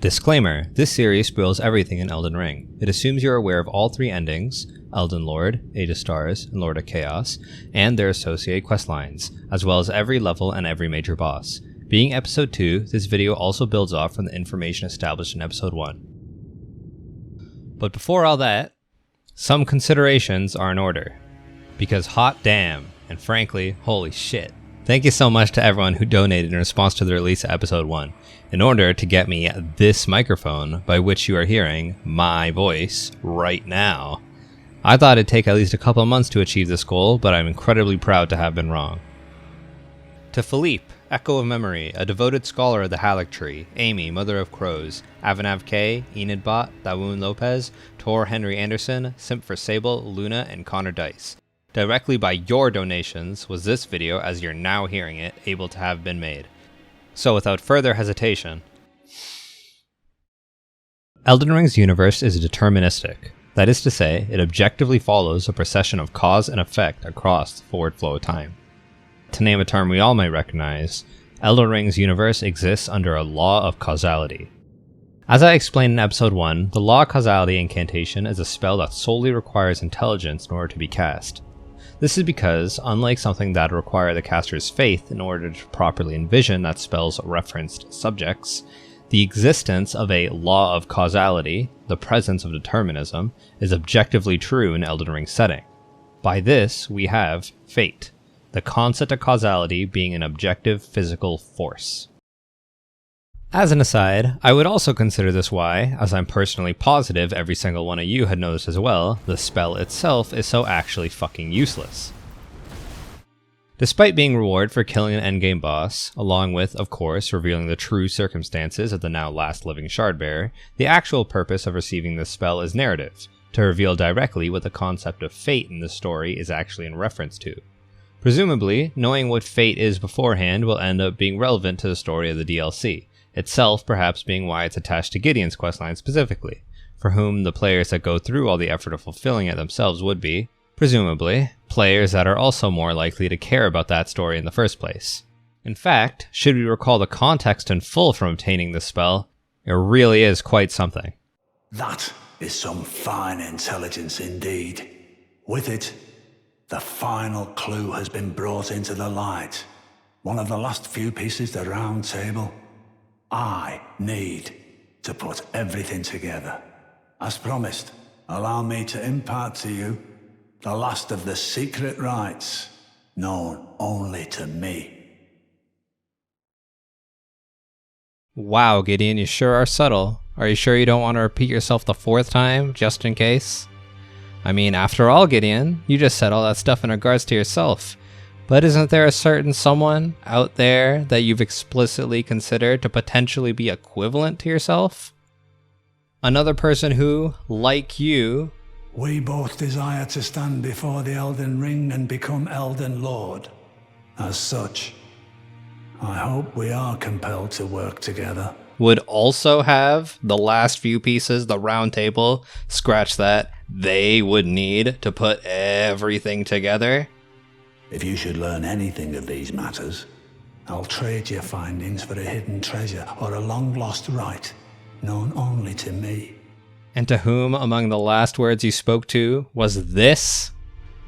Disclaimer, this series spoils everything in Elden Ring. It assumes you are aware of all three endings, Elden Lord, Age of Stars, and Lord of Chaos, and their associated questlines, as well as every level and every major boss. Being episode 2, this video also builds off from the information established in episode 1. But before all that, some considerations are in order. Because hot damn, and frankly, holy shit. Thank you so much to everyone who donated in response to the release of episode 1. In order to get me this microphone by which you are hearing my voice right now. I thought it'd take at least a couple of months to achieve this goal, but I'm incredibly proud to have been wrong. To Philippe, Echo of Memory, a devoted scholar of the Halleck Tree, Amy, Mother of Crows, Avanav K, Enidbot, Dawoon Lopez, Tor Henry Anderson, Simp for Sable, Luna, and Connor Dice. Directly by your donations was this video, as you're now hearing it, able to have been made. So without further hesitation, Elden Ring's universe is deterministic. That is to say, it objectively follows a procession of cause and effect across the forward flow of time. To name a term we all might recognize, Elden Ring's universe exists under a law of causality. As I explained in episode 1, the law of causality incantation is a spell that solely requires intelligence in order to be cast. This is because, unlike something that would require the caster's faith in order to properly envision that spell's referenced subjects, the existence of a law of causality, the presence of determinism, is objectively true in Elden Ring's setting. By this, we have fate, the concept of causality being an objective physical force. As an aside, I would also consider this why, as I'm personally positive every single one of you had noticed as well, the spell itself is so actually fucking useless. Despite being rewarded for killing an endgame boss, along with, of course, revealing the true circumstances of the now last living Shardbearer, the actual purpose of receiving this spell is narrative, to reveal directly what the concept of fate in the story is actually in reference to. Presumably, knowing what fate is beforehand will end up being relevant to the story of the DLC. Itself perhaps being why it's attached to Gideon's questline specifically, for whom the players that go through all the effort of fulfilling it themselves would be, presumably, players that are also more likely to care about that story in the first place. In fact, should we recall the context in full from obtaining this spell, it really is quite something. That is some fine intelligence indeed. With it, the final clue has been brought into the light. One of the last few pieces of the round table. I need to put everything together. As promised, allow me to impart to you the last of the secret rites, known only to me. Wow, Gideon, you sure are subtle. Are you sure you don't want to repeat yourself the 4th time, just in case? I mean, after all, Gideon, you just said all that stuff in regards to yourself. But isn't there a certain someone out there that you've explicitly considered to potentially be equivalent to yourself? Another person who, like you, we both desire to stand before the Elden Ring and become Elden Lord. As such, I hope we are compelled to work together. Would also have the last few pieces, the round table, scratch that, they would need to put everything together. If you should learn anything of these matters, I'll trade your findings for a hidden treasure or a long-lost right, known only to me. And to whom among the last words you spoke to was this?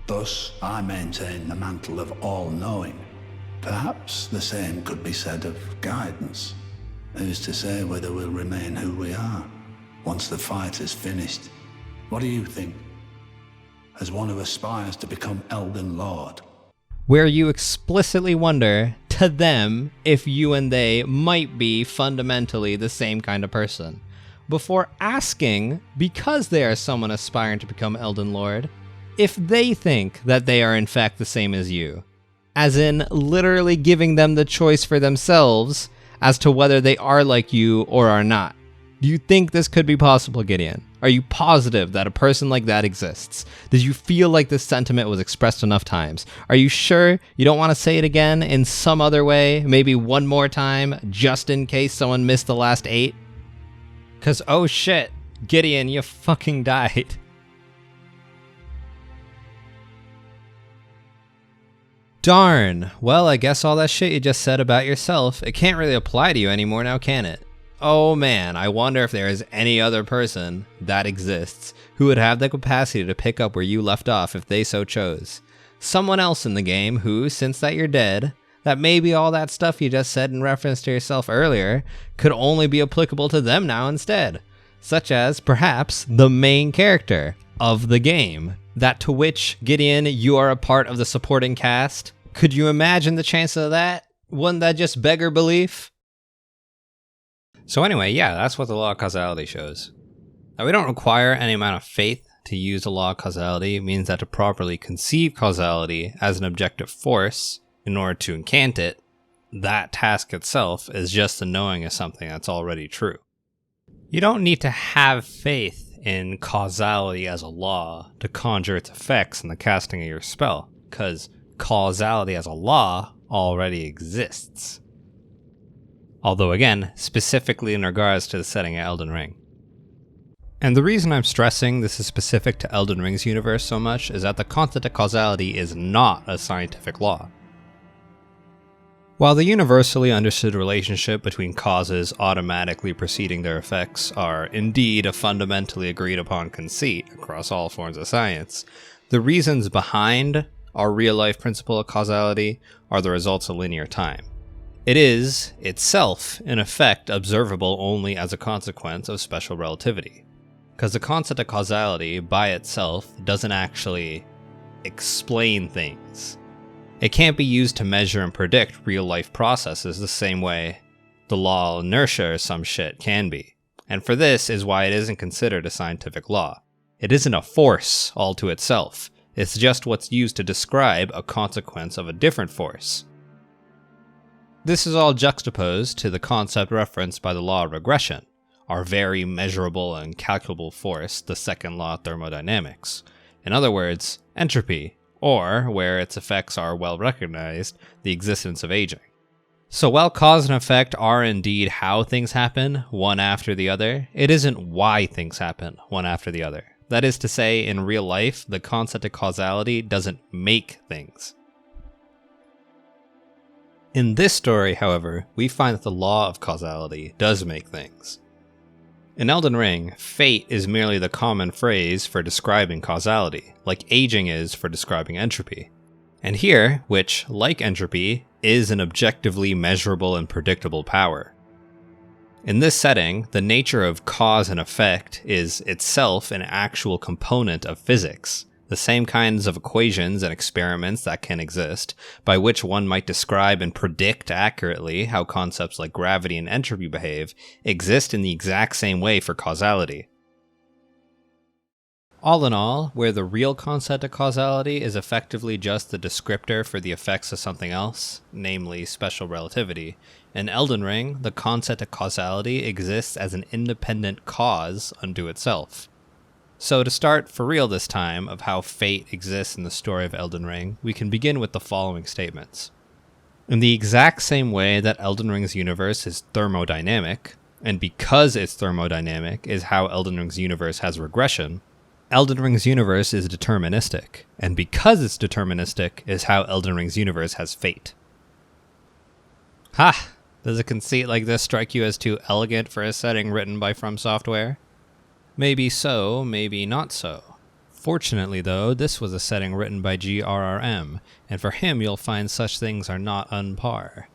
Thus, I maintain the mantle of all-knowing. Perhaps the same could be said of guidance. Who's to say whether we'll remain who we are, once the fight is finished? What do you think? As one who aspires to become Elden Lord, where you explicitly wonder, to them, if you and they might be fundamentally the same kind of person, before asking, because they are someone aspiring to become Elden Lord, if they think that they are in fact the same as you. As in, literally giving them the choice for themselves as to whether they are like you or are not. Do you think this could be possible, Gideon? Are you positive that a person like that exists? Did you feel like this sentiment was expressed enough times? Are you sure you don't want to say it again in some other way? Maybe one more time, just in case someone missed the last 8? Cause oh shit, Gideon, you fucking died. Darn. Well, I guess all that shit you just said about yourself, it can't really apply to you anymore now, can it? oh man, I wonder if there is any other person that exists who would have the capacity to pick up where you left off if they so chose. Someone else in the game who, since that you're dead, that maybe all that stuff you just said in reference to yourself earlier could only be applicable to them now instead. Such as, perhaps, the main character of the game. That to which, Gideon, you are a part of the supporting cast. Could you imagine the chance of that? Wouldn't that just beggar belief? So anyway, yeah, that's what the law of causality shows. Now, we don't require any amount of faith to use the law of causality. It means that to properly conceive causality as an objective force, in order to incant it, that task itself is just the knowing of something that's already true. You don't need to have faith in causality as a law to conjure its effects in the casting of your spell, because causality as a law already exists. Although again, specifically in regards to the setting of Elden Ring. And the reason I'm stressing this is specific to Elden Ring's universe so much is that the concept of causality is not a scientific law. While the universally understood relationship between causes automatically preceding their effects are indeed a fundamentally agreed upon conceit across all forms of science, the reasons behind our real-life principle of causality are the results of linear time. It is, itself, in effect, observable only as a consequence of special relativity. Because the concept of causality, by itself, doesn't actually explain things. It can't be used to measure and predict real-life processes the same way the law of inertia or some shit can be. And for this is why it isn't considered a scientific law. It isn't a force all to itself. It's just what's used to describe a consequence of a different force. This is all juxtaposed to the concept referenced by the law of regression, our very measurable and calculable force, the second law of thermodynamics. In other words, entropy, or, where its effects are well recognized, the existence of aging. So while cause and effect are indeed how things happen, one after the other, it isn't why things happen, one after the other. That is to say, in real life, the concept of causality doesn't make things. In this story, however, we find that the law of causality does make things. In Elden Ring, fate is merely the common phrase for describing causality, like aging is for describing entropy. And here, which, like entropy, is an objectively measurable and predictable power. In this setting, the nature of cause and effect is itself an actual component of physics, the same kinds of equations and experiments that can exist, by which one might describe and predict accurately how concepts like gravity and entropy behave, exist in the exact same way for causality. All in all, where the real concept of causality is effectively just the descriptor for the effects of something else, namely special relativity, in Elden Ring, the concept of causality exists as an independent cause unto itself. So to start for real this time of how fate exists in the story of Elden Ring, we can begin with the following statements. In the exact same way that Elden Ring's universe is thermodynamic, and because it's thermodynamic is how Elden Ring's universe has regression, Elden Ring's universe is deterministic, and because it's deterministic is how Elden Ring's universe has fate. Ha! Does a conceit like this strike you as too elegant for a setting written by From Software? Maybe so, maybe not so. Fortunately though, this was a setting written by GRRM, and for him you'll find such things are not on par.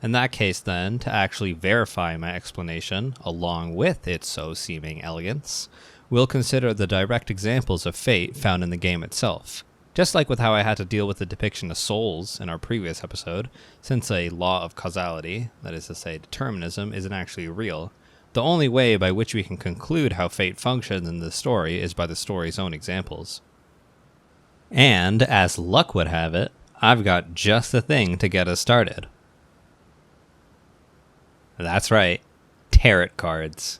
In that case then, to actually verify my explanation, along with its so-seeming elegance, we'll consider the direct examples of fate found in the game itself. Just like with how I had to deal with the depiction of souls in our previous episode, since a law of causality, that is to say determinism, isn't actually real, the only way by which we can conclude how fate functions in the story is by the story's own examples. And, as luck would have it, I've got just the thing to get us started. That's right, tarot cards.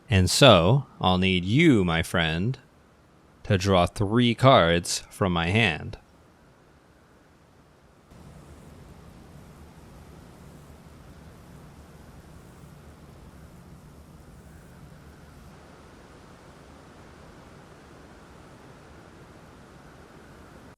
And so, I'll need you, my friend, to draw 3 cards from my hand.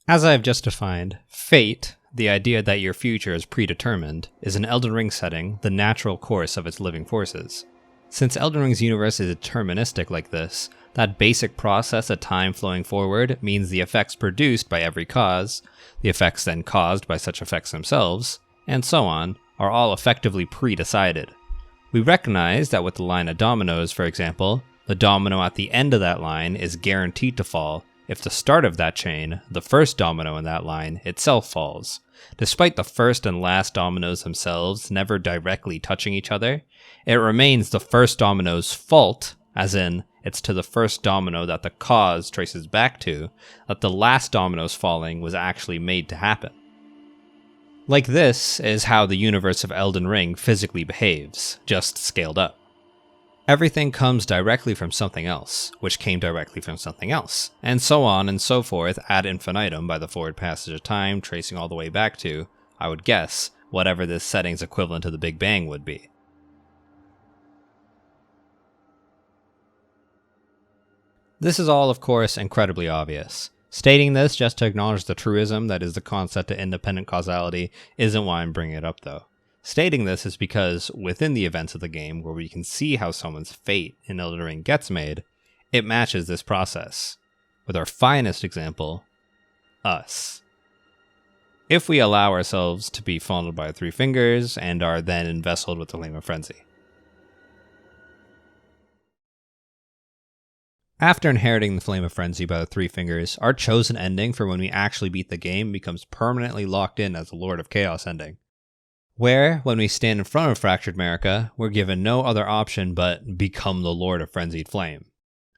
As I have just defined, fate, the idea that your future is predetermined, is in Elden Ring setting the natural course of its living forces. Since Elden Ring's universe is deterministic like this, that basic process of time flowing forward means the effects produced by every cause, the effects then caused by such effects themselves, and so on, are all effectively pre-decided. We recognize that with the line of dominoes, for example, the domino at the end of that line is guaranteed to fall if the start of that chain, the first domino in that line, itself falls. Despite the first and last dominoes themselves never directly touching each other, it remains the first domino's fault, as in, it's to the first domino that the cause traces back to, that the last domino's falling was actually made to happen. Like this is how the universe of Elden Ring physically behaves, just scaled up. Everything comes directly from something else, which came directly from something else, and so on and so forth ad infinitum by the forward passage of time, tracing all the way back to, I would guess, whatever this setting's equivalent to the Big Bang would be. This is all, of course, incredibly obvious. Stating this just to acknowledge the truism that is the concept of independent causality isn't why I'm bringing it up, though. Stating this is because, within the events of the game where we can see how someone's fate in Elden Ring gets made, it matches this process. With our finest example, us. If we allow ourselves to be funneled by three fingers and are then invested with the flame of frenzy. After inheriting the Flame of Frenzy by the Three Fingers, our chosen ending for when we actually beat the game becomes permanently locked in as the Lord of Chaos ending. Where, when we stand in front of Fractured America, we're given no other option but become the Lord of Frenzied Flame.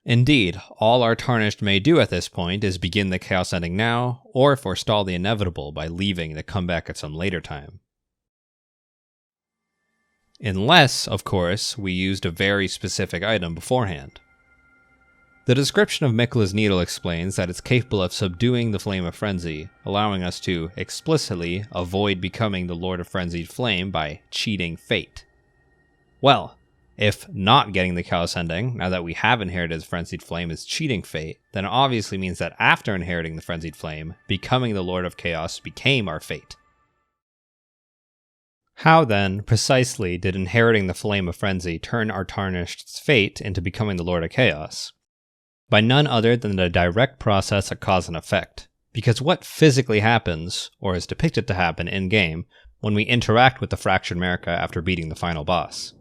Indeed, all our Tarnished may do at this point is begin the Chaos ending now, or forestall the inevitable by leaving to come back at some later time. Unless, of course, we used a very specific item beforehand. The description of Mikla's Needle explains that it's capable of subduing the Flame of Frenzy, allowing us to explicitly avoid becoming the Lord of Frenzied Flame by cheating fate. Well, if not getting the Chaos ending, now that we have inherited Frenzied Flame, is cheating fate, then it obviously means that after inheriting the Frenzied Flame, becoming the Lord of Chaos became our fate. How then, precisely, did inheriting the Flame of Frenzy turn our Tarnished's fate into becoming the Lord of Chaos? By none other than the direct process of cause and effect. Because what physically happens, or is depicted to happen in-game, when we interact with the Fractured America after beating the final boss?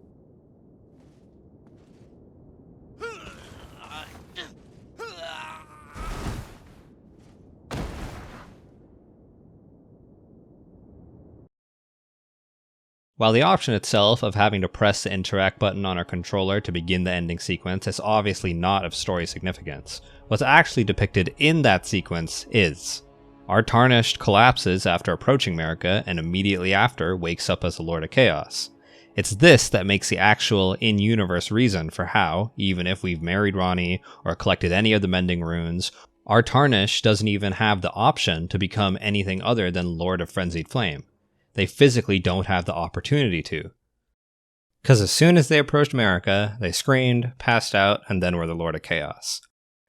While the option itself of having to press the interact button on our controller to begin the ending sequence is obviously not of story significance, what's actually depicted in that sequence is: our Tarnished collapses after approaching America and immediately after wakes up as the Lord of Chaos. It's this that makes the actual in-universe reason for how, even if we've married Ronnie or collected any of the mending runes, our Tarnished doesn't even have the option to become anything other than Lord of Frenzied Flame. They physically don't have the opportunity to. Because as soon as they approached America, they screamed, passed out, and then were the Lord of Chaos.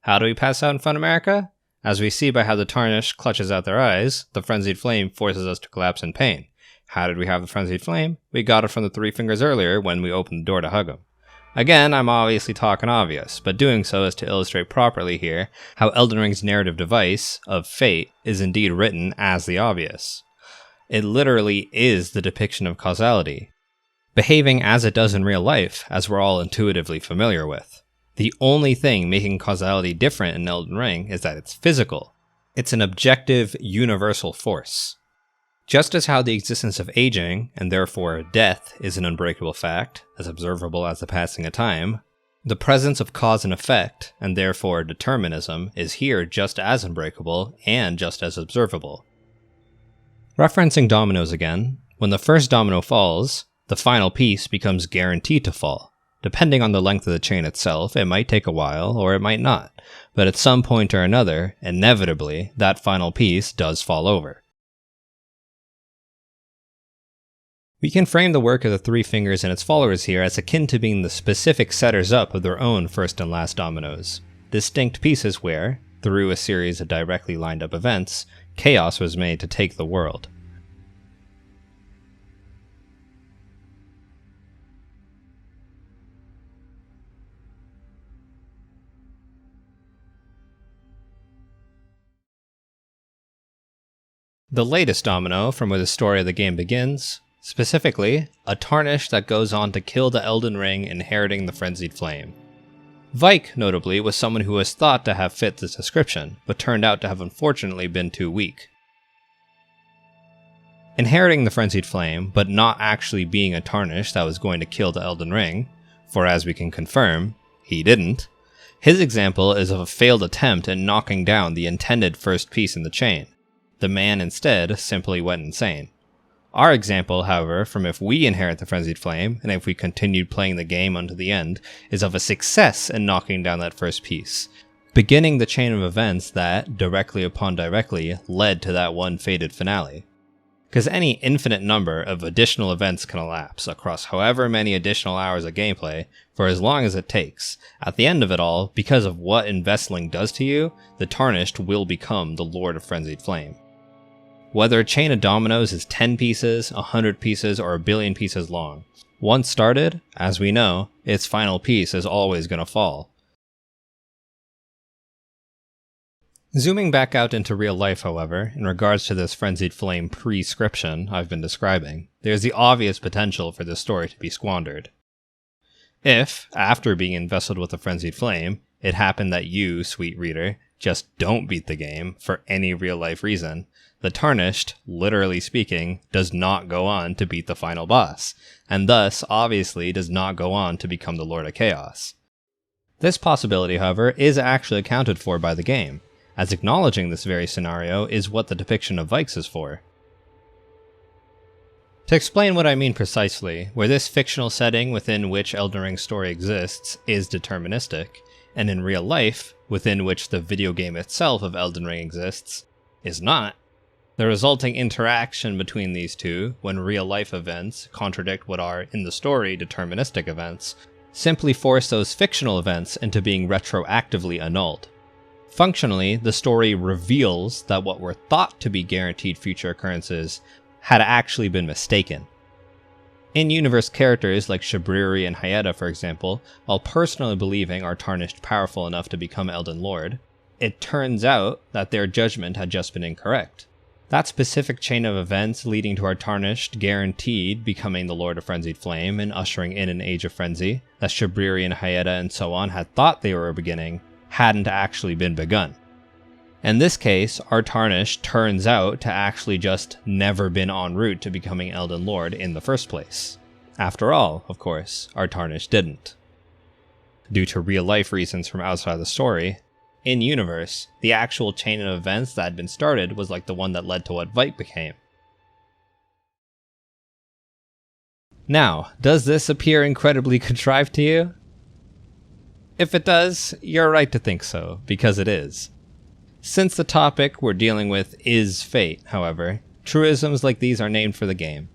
How do we pass out in front of America? As we see by how the Tarnished clutches out their eyes, the Frenzied Flame forces us to collapse in pain. How did we have the Frenzied Flame? We got it from the Three Fingers earlier when we opened the door to hug him. Again, I'm obviously talking obvious, but doing so is to illustrate properly here how Elden Ring's narrative device of fate is indeed written as the obvious. It literally is the depiction of causality, behaving as it does in real life, as we're all intuitively familiar with. The only thing making causality different in Elden Ring is that it's physical. It's an objective, universal force. Just as how the existence of aging, and therefore death, is an unbreakable fact, as observable as the passing of time, the presence of cause and effect, and therefore determinism, is here just as unbreakable and just as observable. Referencing dominoes again, when the first domino falls, the final piece becomes guaranteed to fall. Depending on the length of the chain itself, it might take a while or it might not, but at some point or another, inevitably, that final piece does fall over. We can frame the work of the Three Fingers and its followers here as akin to being the specific setters up of their own first and last dominoes, distinct pieces where, through a series of directly lined up events, chaos was made to take the world. The latest domino from where the story of the game begins, specifically, a Tarnished that goes on to kill the Elden Ring, inheriting the Frenzied Flame. Vike, notably, was someone who was thought to have fit this description, but turned out to have unfortunately been too weak. Inheriting the Frenzied Flame, but not actually being a Tarnished that was going to kill the Elden Ring, for as we can confirm, he didn't, his example is of a failed attempt at knocking down the intended first piece in the chain. The man instead simply went insane. Our example, however, from if we inherit the Frenzied Flame, and if we continued playing the game unto the end, is of a success in knocking down that first piece, beginning the chain of events that, directly upon directly, led to that one fated finale. Because any infinite number of additional events can elapse across however many additional hours of gameplay for as long as it takes. At the end of it all, because of what Investling does to you, the Tarnished will become the Lord of Frenzied Flame. Whether a chain of dominoes is 10 pieces, 100 pieces, or a billion pieces long, once started, as we know, its final piece is always going to fall. Zooming back out into real life, however, in regards to this Frenzied Flame prescription I've been describing, there's the obvious potential for this story to be squandered. If, after being invested with the Frenzied Flame, it happened that you, sweet reader, just don't beat the game for any real-life reason, the Tarnished, literally speaking, does not go on to beat the final boss, and thus, obviously, does not go on to become the Lord of Chaos. This possibility, however, is actually accounted for by the game, as acknowledging this very scenario is what the depiction of Vikes is for. To explain what I mean precisely, where this fictional setting within which Elden Ring's story exists is deterministic, and in real life, within which the video game itself of Elden Ring exists, is not, the resulting interaction between these two, when real-life events contradict what are, in the story, deterministic events, simply force those fictional events into being retroactively annulled. Functionally, the story reveals that what were thought to be guaranteed future occurrences had actually been mistaken. In-universe characters like Shabriri and Hayata, for example, while personally believing are Tarnished powerful enough to become Elden Lord, it turns out that their judgment had just been incorrect. That specific chain of events leading to our Tarnished guaranteed becoming the Lord of Frenzied Flame and ushering in an Age of Frenzy that Shabriri and Hayata and so on had thought they were beginning, hadn't actually been begun. In this case, our Tarnished turns out to actually just never been en route to becoming Elden Lord in the first place. After all, of course, our Tarnished didn't. Due to real-life reasons from outside the story, in-universe, the actual chain of events that had been started was like the one that led to what Vike became. Now, does this appear incredibly contrived to you? If it does, you're right to think so, because it is. Since the topic we're dealing with is fate, however, truisms like these are named for the game.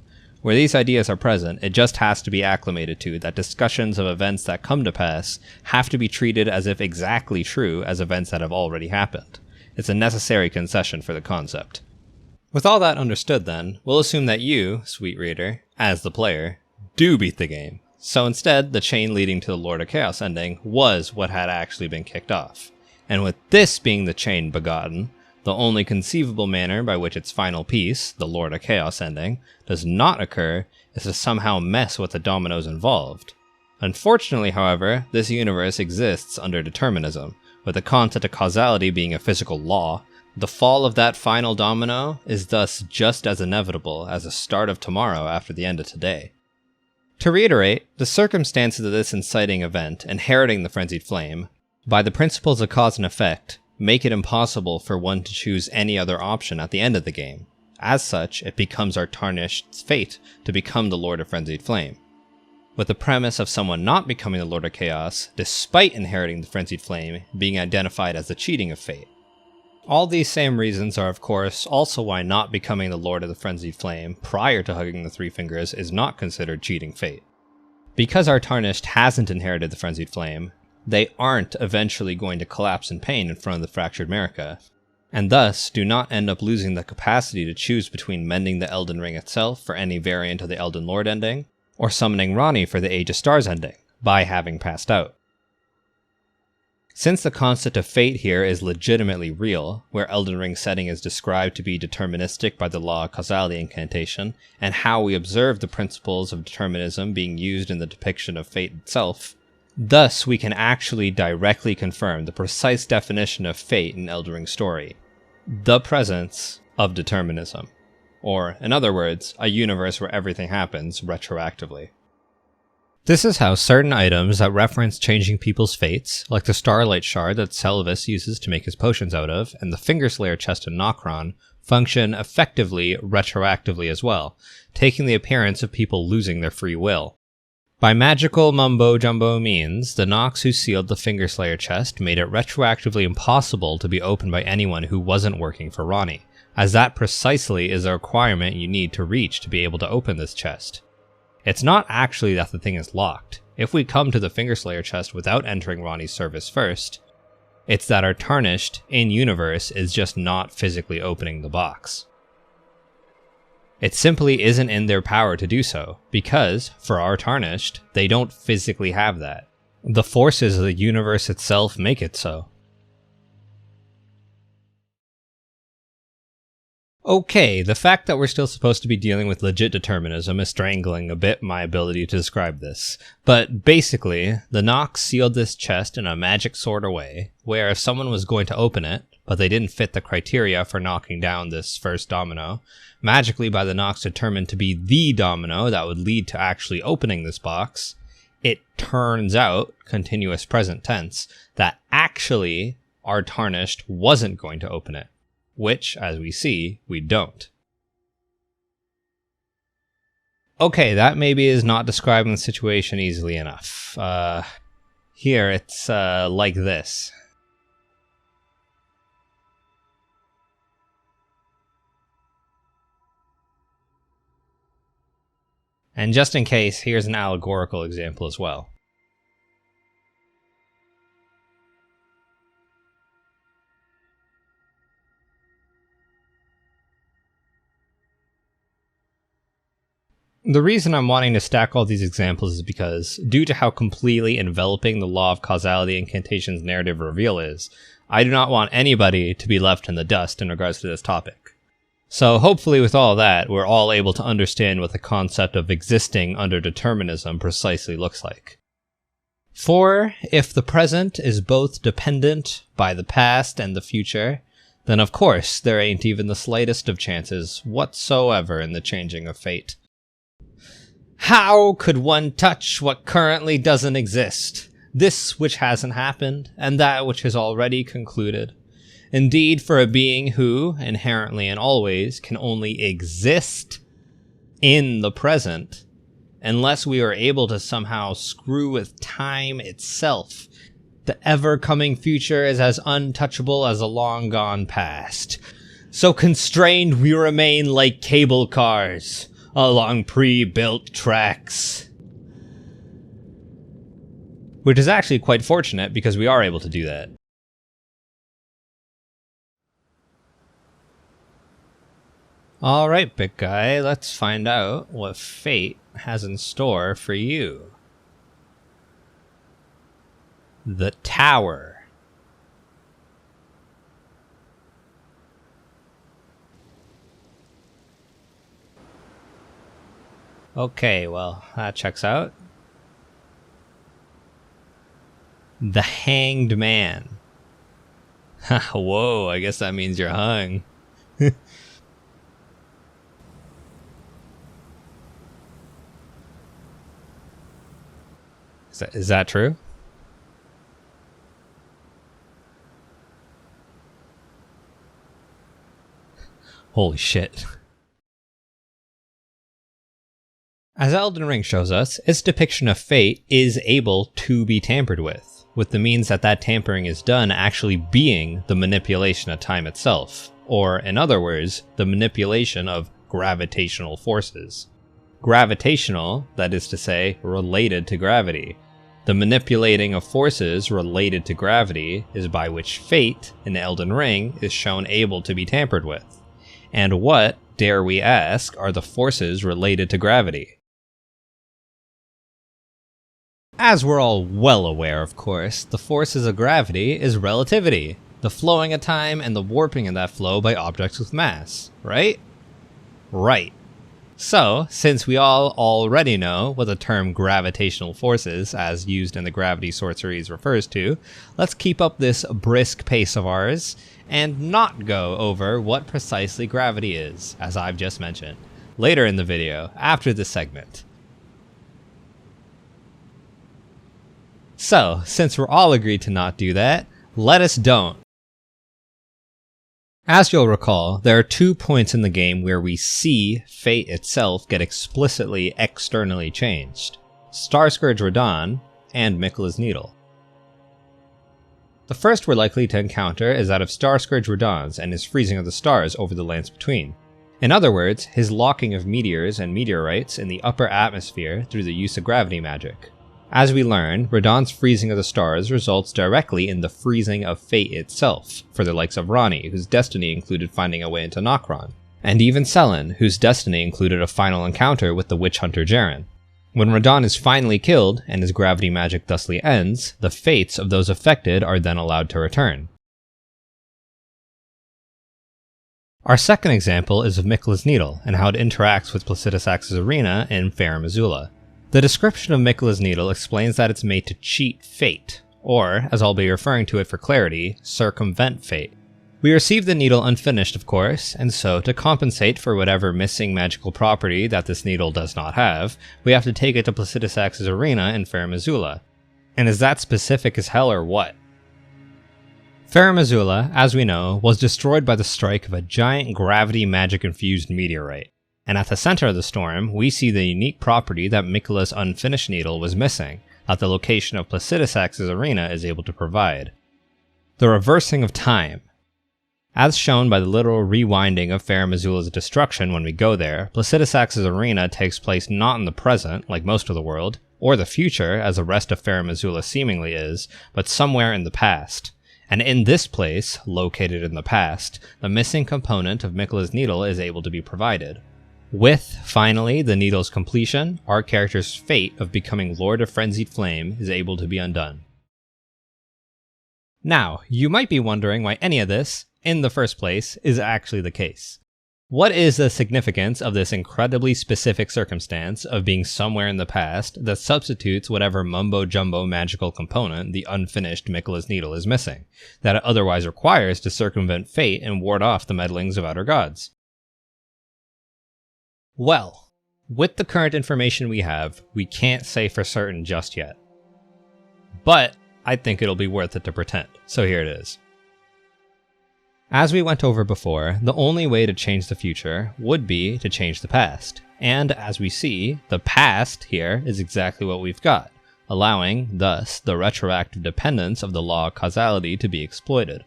Where these ideas are present, it just has to be acclimated to that discussions of events that come to pass have to be treated as if exactly true as events that have already happened. It's a necessary concession for the concept. With all that understood then, we'll assume that you, sweet reader, as the player, do beat the game. So instead, the chain leading to the Lord of Chaos ending was what had actually been kicked off. And with this being the chain begotten, the only conceivable manner by which its final piece, the Lord of Chaos ending, does not occur is to somehow mess with the dominoes involved. Unfortunately, however, this universe exists under determinism, with the concept of causality being a physical law. The fall of that final domino is thus just as inevitable as the start of tomorrow after the end of today. To reiterate, the circumstances of this inciting event, inheriting the Frenzied Flame, by the principles of cause and effect, make it impossible for one to choose any other option at the end of the game. As such, it becomes our Tarnished's fate to become the Lord of Frenzied Flame. With the premise of someone not becoming the Lord of Chaos, despite inheriting the Frenzied Flame, being identified as the cheating of fate. All these same reasons are, of course, also why not becoming the Lord of the Frenzied Flame prior to hugging the Three Fingers is not considered cheating fate. Because our Tarnished hasn't inherited the Frenzied Flame, they aren't eventually going to collapse in pain in front of the fractured Marika, and thus do not end up losing the capacity to choose between mending the Elden Ring itself for any variant of the Elden Lord ending, or summoning Ranni for the Age of Stars ending, by having passed out. Since the concept of fate here is legitimately real, where Elden Ring's setting is described to be deterministic by the law of causality incantation, and how we observe the principles of determinism being used in the depiction of fate itself, thus we can actually directly confirm the precise definition of fate in Elden Ring's story: the presence of determinism. Or, in other words, a universe where everything happens retroactively. This is how certain items that reference changing people's fates, like the Starlight Shard that Selvis uses to make his potions out of, and the Fingerslayer chest in Nokron, function effectively retroactively as well, taking the appearance of people losing their free will. By magical mumbo-jumbo means, the Nox who sealed the Fingerslayer chest made it retroactively impossible to be opened by anyone who wasn't working for Ronnie, as that precisely is a requirement you need to reach to be able to open this chest. It's not actually that the thing is locked. If we come to the Fingerslayer chest without entering Ronnie's service first, it's that our Tarnished in-universe is just not physically opening the box. It simply isn't in their power to do so, because, for our Tarnished, they don't physically have that. The forces of the universe itself make it so. Okay, the fact that we're still supposed to be dealing with legit determinism is strangling a bit my ability to describe this. But basically, the Nox sealed this chest in a magic sort of way, where if someone was going to open it, but they didn't fit the criteria for knocking down this first domino, magically by the Nox determined to be the domino that would lead to actually opening this box, it turns out, continuous present tense, that actually our Tarnished wasn't going to open it. Which, as we see, we don't. Okay, that maybe is not describing the situation easily enough. Here it's like this. And just in case, here's an allegorical example as well. The reason I'm wanting to stack all these examples is because, due to how completely enveloping the law of causality incantation's narrative reveal is, I do not want anybody to be left in the dust in regards to this topic. So hopefully with all that, we're all able to understand what the concept of existing under determinism precisely looks like. For, if the present is both dependent by the past and the future, then of course there ain't even the slightest of chances whatsoever in the changing of fate. How could one touch what currently doesn't exist, this which hasn't happened, and that which has already concluded? Indeed, for a being who, inherently and always, can only exist in the present, unless we are able to somehow screw with time itself, the ever-coming future is as untouchable as a long-gone past. So constrained we remain like cable cars along pre-built tracks. Which is actually quite fortunate because we are able to do that. Alright, big guy, let's find out what fate has in store for you. The Tower. Okay, well, that checks out. The Hanged Man. Whoa, I guess that means you're hung. Is that true? Holy shit. As Elden Ring shows us, its depiction of fate is able to be tampered with the means that tampering is done actually being the manipulation of time itself, or, in other words, the manipulation of gravitational forces. Gravitational, that is to say, related to gravity. The manipulating of forces related to gravity is by which fate, in Elden Ring, is shown able to be tampered with. And what, dare we ask, are the forces related to gravity? As we're all well aware, of course, the forces of gravity is relativity, the flowing of time and the warping of that flow by objects with mass, right? Right. So, since we all already know what the term gravitational forces, as used in the gravity sorceries, refers to, let's keep up this brisk pace of ours and not go over what precisely gravity is, as I've just mentioned, later in the video, after this segment. So, since we're all agreed to not do that, let us don't. As you'll recall, there are 2 points in the game where we see fate itself get explicitly externally changed: Starscourge Radahn and Miquella's Needle. The first we're likely to encounter is that of Starscourge Radahn's and his freezing of the stars over the lands between. In other words, his locking of meteors and meteorites in the upper atmosphere through the use of gravity magic. As we learn, Radahn's freezing of the stars results directly in the freezing of fate itself, for the likes of Ranni, whose destiny included finding a way into Nokron, and even Sellen, whose destiny included a final encounter with the witch hunter Jaren. When Radahn is finally killed, and his gravity magic thusly ends, the fates of those affected are then allowed to return. Our second example is of Miquella's Needle, and how it interacts with Placidu's Axe's arena in Farum Azula. The description of Miquella's Needle explains that it's made to cheat fate, or, as I'll be referring to it for clarity, circumvent fate. We receive the needle unfinished, of course, and so to compensate for whatever missing magical property that this needle does not have, we have to take it to Placidu's Axe's arena in Farum Azula. And is that specific as hell or what? Farum Azula, as we know, was destroyed by the strike of a giant gravity magic-infused meteorite. And at the center of the storm, we see the unique property that Miquella's unfinished needle was missing, that the location of Placidu's Axe's arena is able to provide. The reversing of time. As shown by the literal rewinding of Farum Azula's destruction when we go there, Placidu's Axe's arena takes place not in the present, like most of the world, or the future, as the rest of Farum Azula seemingly is, but somewhere in the past. And in this place, located in the past, the missing component of Miquella's needle is able to be provided. With, finally, the needle's completion, our character's fate of becoming Lord of Frenzied Flame is able to be undone. Now, you might be wondering why any of this, in the first place, is actually the case. What is the significance of this incredibly specific circumstance of being somewhere in the past that substitutes whatever mumbo-jumbo magical component the unfinished Miquella's Needle is missing, that it otherwise requires to circumvent fate and ward off the meddlings of outer gods? Well, with the current information we have, we can't say for certain just yet. But I think it'll be worth it to pretend, so here it is. As we went over before, the only way to change the future would be to change the past. And as we see, the past here is exactly what we've got, allowing, thus, the retroactive dependence of the law of causality to be exploited.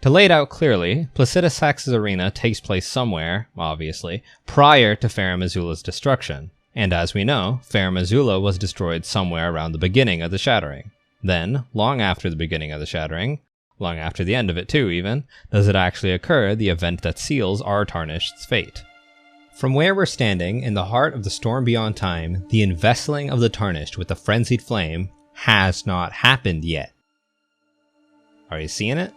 To lay it out clearly, Placidu's Axe's arena takes place somewhere, obviously, prior to Farum Azula's destruction, and as we know, Farum Azula was destroyed somewhere around the beginning of the Shattering. Then, long after the beginning of the Shattering, long after the end of it too even, does it actually occur the event that seals our Tarnished's fate. From where we're standing, in the heart of the storm beyond time, the envesseling of the Tarnished with the Frenzied Flame has not happened yet. Are you seeing it?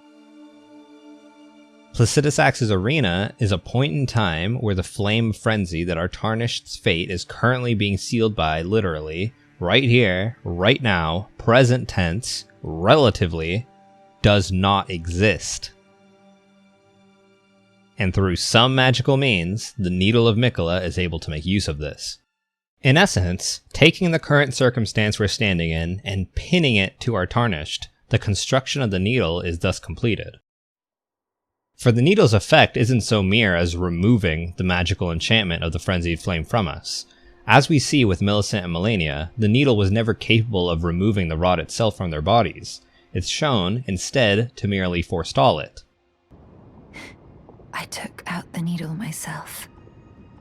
Placidu's Axe's arena is a point in time where the flame of frenzy that our Tarnished's fate is currently being sealed by, literally, right here, right now, present tense, relatively, does not exist. And through some magical means, the Needle of Miquella is able to make use of this. In essence, taking the current circumstance we're standing in and pinning it to our Tarnished, the construction of the needle is thus completed. For the needle's effect isn't so mere as removing the magical enchantment of the frenzied flame from us. As we see with Millicent and Melania, the needle was never capable of removing the rod itself from their bodies. It's shown, instead, to merely forestall it. I took out the needle myself.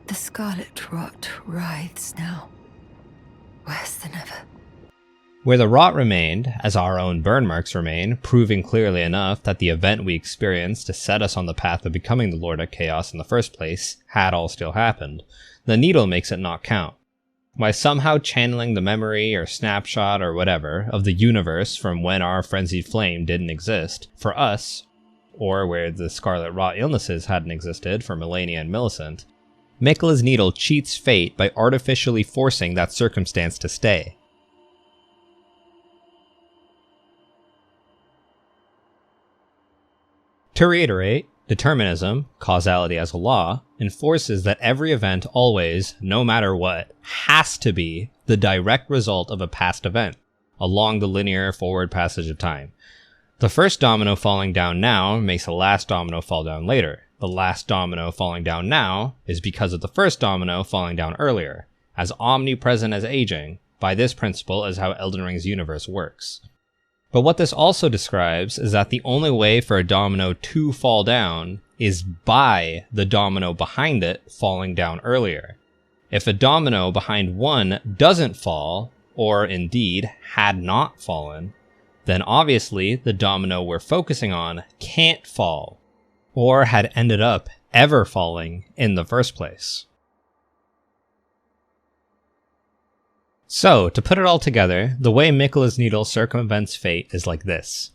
The scarlet rot writhes now, worse than ever. Where the rot remained, as our own burn marks remain, proving clearly enough that the event we experienced to set us on the path of becoming the Lord of Chaos in the first place had all still happened, the needle makes it not count. by somehow channeling the memory or snapshot or whatever of the universe from when our frenzied flame didn't exist for us, or where the scarlet rot illnesses hadn't existed for Melania and Millicent, Mikola's needle cheats fate by artificially forcing that circumstance to stay. To reiterate, determinism, causality as a law, enforces that every event always, no matter what, has to be the direct result of a past event, along the linear forward passage of time. The first domino falling down now makes the last domino fall down later. The last domino falling down now is because of the first domino falling down earlier. As omnipresent as aging, by this principle is how Elden Ring's universe works. But what this also describes is that the only way for a domino to fall down is by the domino behind it falling down earlier. If a domino behind one doesn't fall, or indeed had not fallen, then obviously the domino we're focusing on can't fall, or had ended up ever falling in the first place. So, to put it all together, the way Mikola's needle circumvents fate is like this.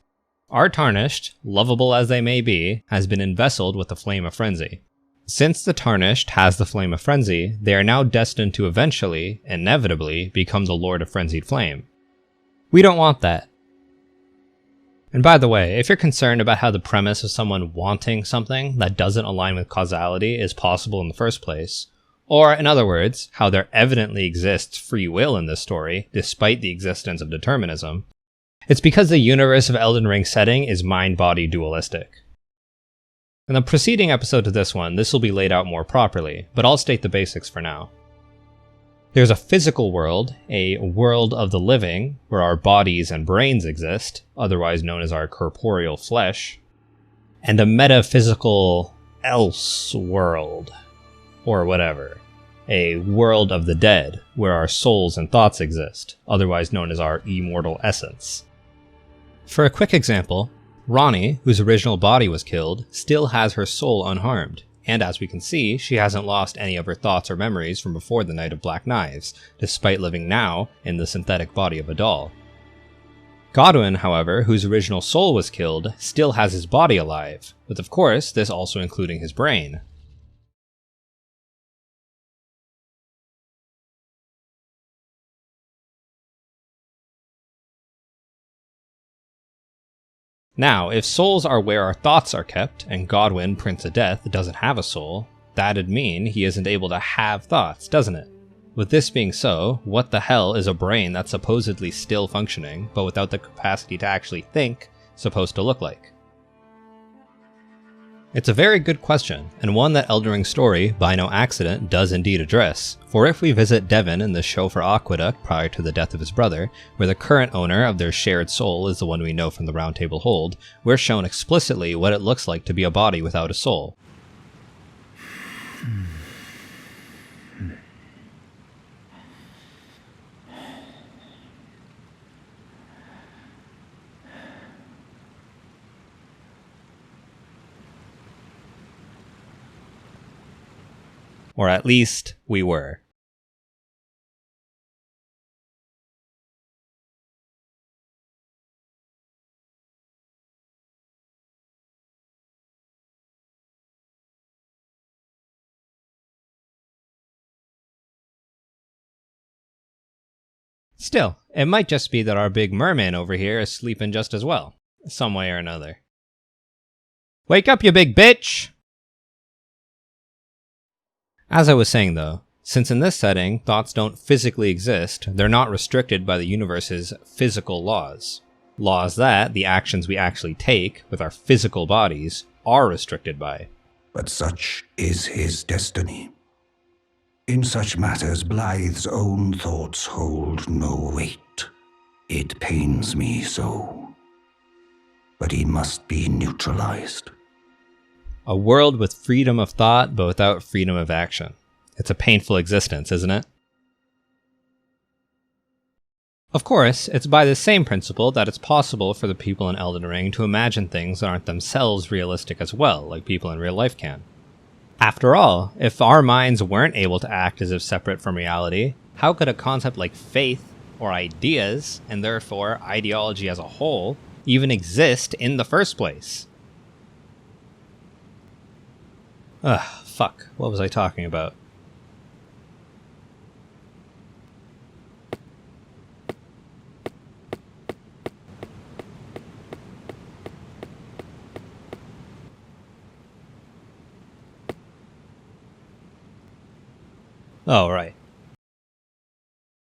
Our Tarnished, lovable as they may be, has been investled with the Flame of Frenzy. Since the Tarnished has the Flame of Frenzy, they are now destined to eventually, inevitably, become the Lord of Frenzied Flame. We don't want that. And by the way, if you're concerned about how the premise of someone wanting something that doesn't align with causality is possible in the first place, or, in other words, how there evidently exists free will in this story, despite the existence of determinism, it's because the universe of Elden Ring's setting is mind-body dualistic. In the preceding episode to this one, this will be laid out more properly, but I'll state the basics for now. There's a physical world, a world of the living, where our bodies and brains exist, otherwise known as our corporeal flesh, and a metaphysical else world, or whatever, a world of the dead, where our souls and thoughts exist, otherwise known as our immortal essence. For a quick example, Ronnie, whose original body was killed, still has her soul unharmed, and as we can see, she hasn't lost any of her thoughts or memories from before the Night of Black Knives, despite living now in the synthetic body of a doll. Godwin, however, whose original soul was killed, still has his body alive, with of course this also including his brain. Now, if souls are where our thoughts are kept, and Godwin, Prince of Death, doesn't have a soul, that'd mean he isn't able to have thoughts, doesn't it? With this being so, what the hell is a brain that's supposedly still functioning, but without the capacity to actually think, supposed to look like? It's a very good question, and one that Elden Ring's story, by no accident, does indeed address. For if we visit Devon in the Chauffeur Aqueduct prior to the death of his brother, where the current owner of their shared soul is the one we know from the Round Table Hold, we're shown explicitly what it looks like to be a body without a soul. Or at least, we were. Still, it might just be that our big merman over here is sleeping just as well, some way or another. Wake up, you big bitch! As I was saying though, since in this setting, thoughts don't physically exist, they're not restricted by the universe's physical laws. Laws that, the actions we actually take, with our physical bodies, are restricted by. But such is his destiny. In such matters, Blythe's own thoughts hold no weight. It pains me so. But he must be neutralized. A world with freedom of thought, but without freedom of action. It's a painful existence, isn't it? Of course, it's by the same principle that it's possible for the people in Elden Ring to imagine things that aren't themselves realistic as well, like people in real life can. After all, if our minds weren't able to act as if separate from reality, How could a concept like faith, or ideas, and therefore ideology as a whole, even exist in the first place? Ugh, fuck. What was I talking about? Oh, right.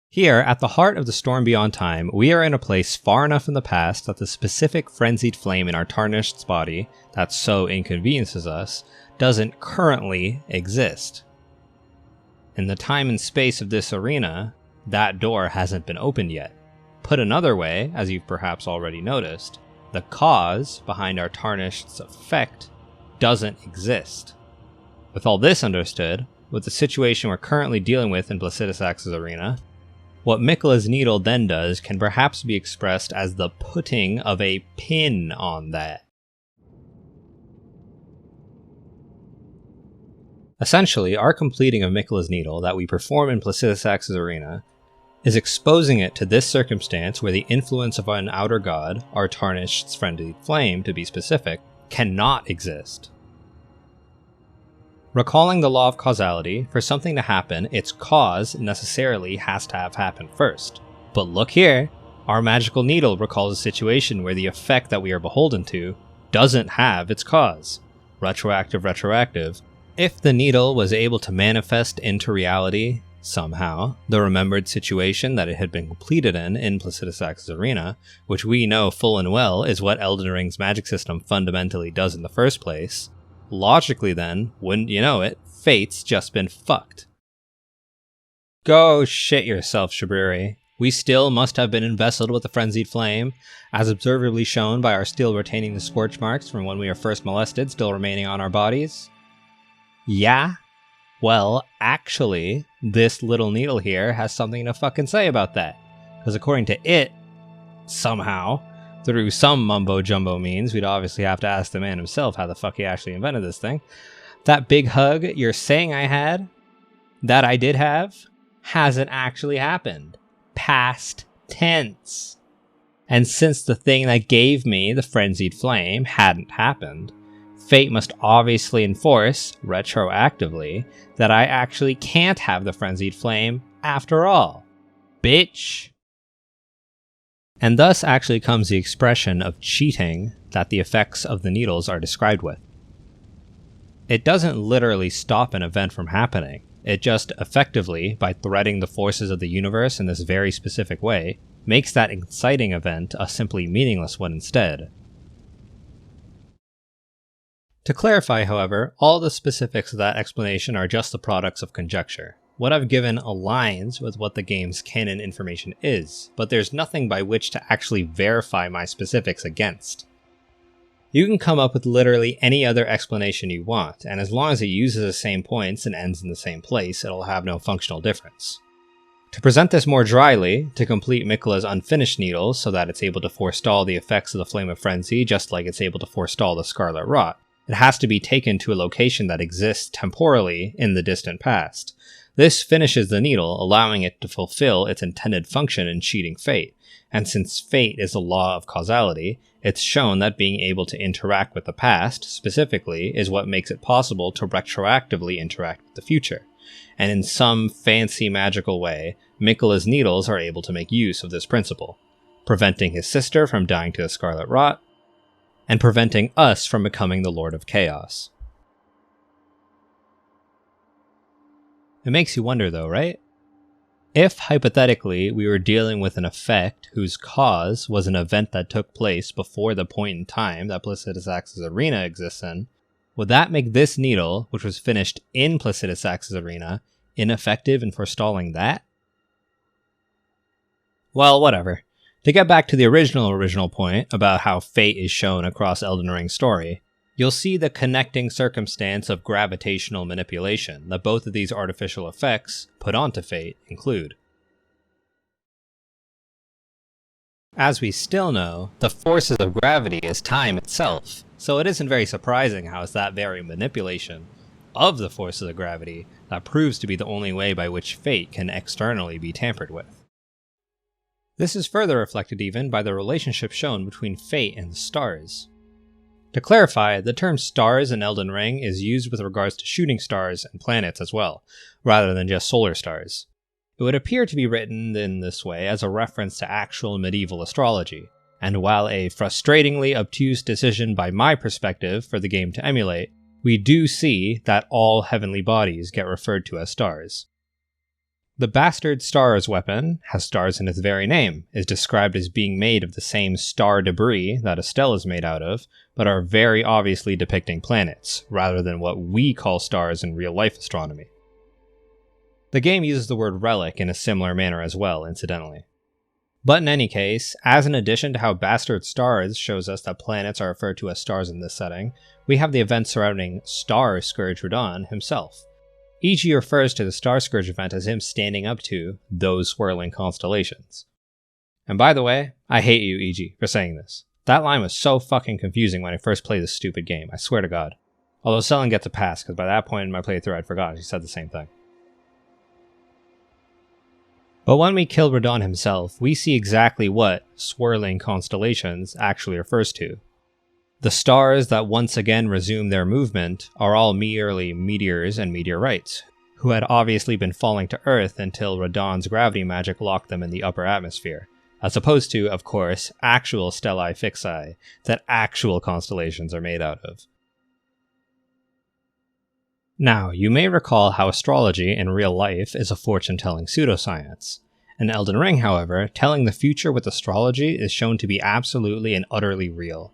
Here, at the heart of the storm beyond time, we are in a place far enough in the past that the specific frenzied flame in our tarnished's body, that so inconveniences us, doesn't currently exist. In the time and space of this arena, that door hasn't been opened yet. Put another way, as you've perhaps already noticed, the cause behind our tarnished's effect doesn't exist. With all this understood, with the situation we're currently dealing with in Placidusax's arena, what Miquella's needle then does can perhaps be expressed as the putting of a pin on that. Essentially, our completing of Miquella's needle that we perform in Placidusax's arena is exposing it to this circumstance where the influence of an outer god, our tarnished's frenzied flame to be specific, cannot exist. Recalling the law of causality, for something to happen, its cause necessarily has to have happened first. But look here, our magical needle recalls a situation where the effect that we are beholden to doesn't have its cause. Retroactive. If the needle was able to manifest into reality, somehow, the remembered situation that it had been completed in Placidusax's arena, which we know full and well is what Elden Ring's magic system fundamentally does in the first place, logically then, wouldn't you know it, fate's just been fucked. Go shit yourself, Shabriri. We still must have been invested with the frenzied flame, as observably shown by our steel retaining the scorch marks from when we were first molested still remaining on our bodies. Yeah? Well, actually, this little needle here has something to fucking say about that. Because according to it, somehow, through some mumbo-jumbo means, we'd obviously have to ask the man himself how the fuck he actually invented this thing. That big hug you're saying I had, that I did have, hasn't actually happened. Past tense. And since the thing that gave me the frenzied flame hadn't happened, fate must obviously enforce, retroactively, that I actually can't have the frenzied flame after all. Bitch. And thus actually comes the expression of cheating that the effects of the needles are described with. It doesn't literally stop an event from happening. It just effectively, by threading the forces of the universe in this very specific way, makes that inciting event a simply meaningless one instead. To clarify, however, all the specifics of that explanation are just the products of conjecture. What I've given aligns with what the game's canon information is, but there's nothing by which to actually verify my specifics against. You can come up with literally any other explanation you want, and as long as it uses the same points and ends in the same place, it'll have no functional difference. To present this more dryly, to complete Miquella's unfinished needle so that it's able to forestall the effects of the Flame of Frenzy just like it's able to forestall the Scarlet Rot, it has to be taken to a location that exists temporally in the distant past. This finishes the needle, allowing it to fulfill its intended function in cheating fate, and since fate is a law of causality, it's shown that being able to interact with the past, specifically, is what makes it possible to retroactively interact with the future. And in some fancy magical way, Miquella's needles are able to make use of this principle, preventing his sister from dying to the Scarlet Rot, and preventing us from becoming the Lord of Chaos. It makes you wonder though, right? If, hypothetically, we were dealing with an effect whose cause was an event that took place before the point in time that Placidusax's arena exists in, would that make this needle, which was finished in Placidusax's arena, ineffective in forestalling that? Well, whatever. To get back to the original point about how fate is shown across Elden Ring's story, you'll see the connecting circumstance of gravitational manipulation that both of these artificial effects put onto fate include. As we still know, the forces of gravity is time itself, so it isn't very surprising how it's that very manipulation of the forces of gravity that proves to be the only way by which fate can externally be tampered with. This is further reflected even by the relationship shown between fate and the stars. To clarify, the term stars in Elden Ring is used with regards to shooting stars and planets as well, rather than just solar stars. It would appear to be written in this way as a reference to actual medieval astrology, and while a frustratingly obtuse decision by my perspective for the game to emulate, we do see that all heavenly bodies get referred to as stars. The Bastard Stars weapon has stars in its very name, is described as being made of the same star debris that a stele is made out of, but are very obviously depicting planets, rather than what we call stars in real-life astronomy. The game uses the word relic in a similar manner as well, incidentally. But in any case, as an addition to how Bastard Stars shows us that planets are referred to as stars in this setting, we have the events surrounding Star Scourge Radahn himself. E.G. refers to the Star Scourge event as him standing up to those swirling constellations. And by the way, I hate you, E.G., for saying this. That line was so fucking confusing when I first played this stupid game, I swear to God. Although Selen gets a pass, because by that point in my playthrough I'd forgotten he said the same thing. But when we kill Radahn himself, we see exactly what swirling constellations actually refers to. The stars that once again resume their movement are all merely meteors and meteorites, who had obviously been falling to Earth until Radahn's gravity magic locked them in the upper atmosphere, as opposed to, of course, actual stellae fixi that actual constellations are made out of. Now, you may recall how astrology in real life is a fortune-telling pseudoscience. In Elden Ring, however, telling the future with astrology is shown to be absolutely and utterly real.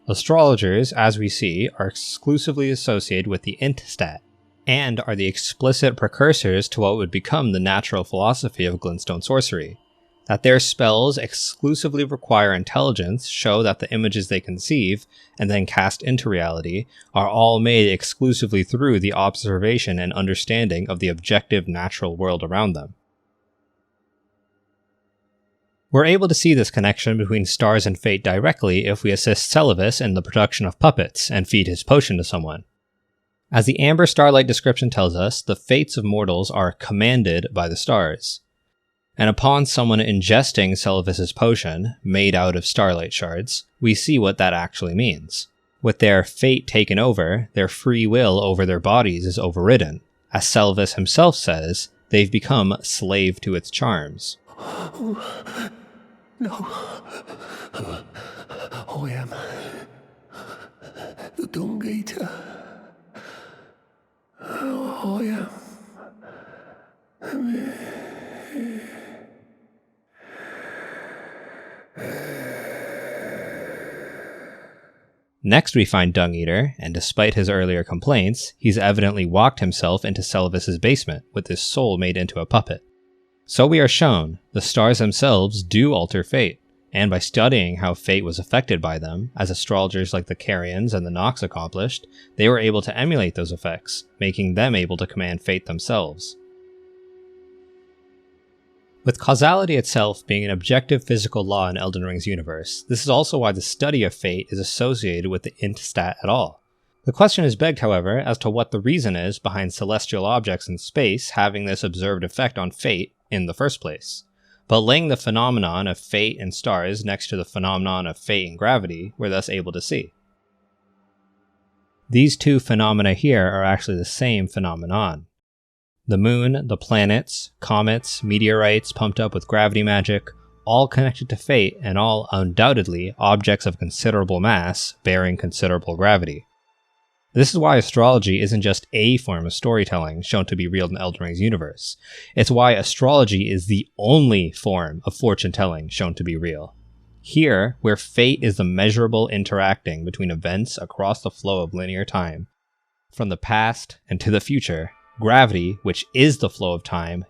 Astrologers, as we see, are exclusively associated with the Intistat, and are the explicit precursors to what would become the natural philosophy of glintstone sorcery. That their spells exclusively require intelligence show that the images they conceive, and then cast into reality, are all made exclusively through the observation and understanding of the objective natural world around them. We're able to see this connection between stars and fate directly if we assist Celivis in the production of puppets and feed his potion to someone. As the Amber Starlight description tells us, the fates of mortals are commanded by the stars. And upon someone ingesting Celivis's potion, made out of starlight shards, we see what that actually means. With their fate taken over, their free will over their bodies is overridden. As Celivis himself says, they've become slave to its charms. No. I am the Dung Eater. I am. Next we find Dung Eater, and despite his earlier complaints, he's evidently walked himself into Celivis's basement with his soul made into a puppet. So we are shown, the stars themselves do alter fate, and by studying how fate was affected by them, as astrologers like the Carians and the Nox accomplished, they were able to emulate those effects, making them able to command fate themselves. With causality itself being an objective physical law in Elden Ring's universe, this is also why the study of fate is associated with the Intistat at all. The question is begged, however, as to what the reason is behind celestial objects in space having this observed effect on fate in the first place. But laying the phenomenon of fate and stars next to the phenomenon of fate and gravity, we're thus able to see. These two phenomena here are actually the same phenomenon. The moon, the planets, comets, meteorites pumped up with gravity magic, all connected to fate and all undoubtedly objects of considerable mass bearing considerable gravity. This is why astrology isn't just a form of storytelling shown to be real in Elden Ring's universe. It's why astrology is the only form of fortune-telling shown to be real. Here, where fate is the measurable interacting between events across the flow of linear time, from the past and to the future, gravity, which is the flow of time,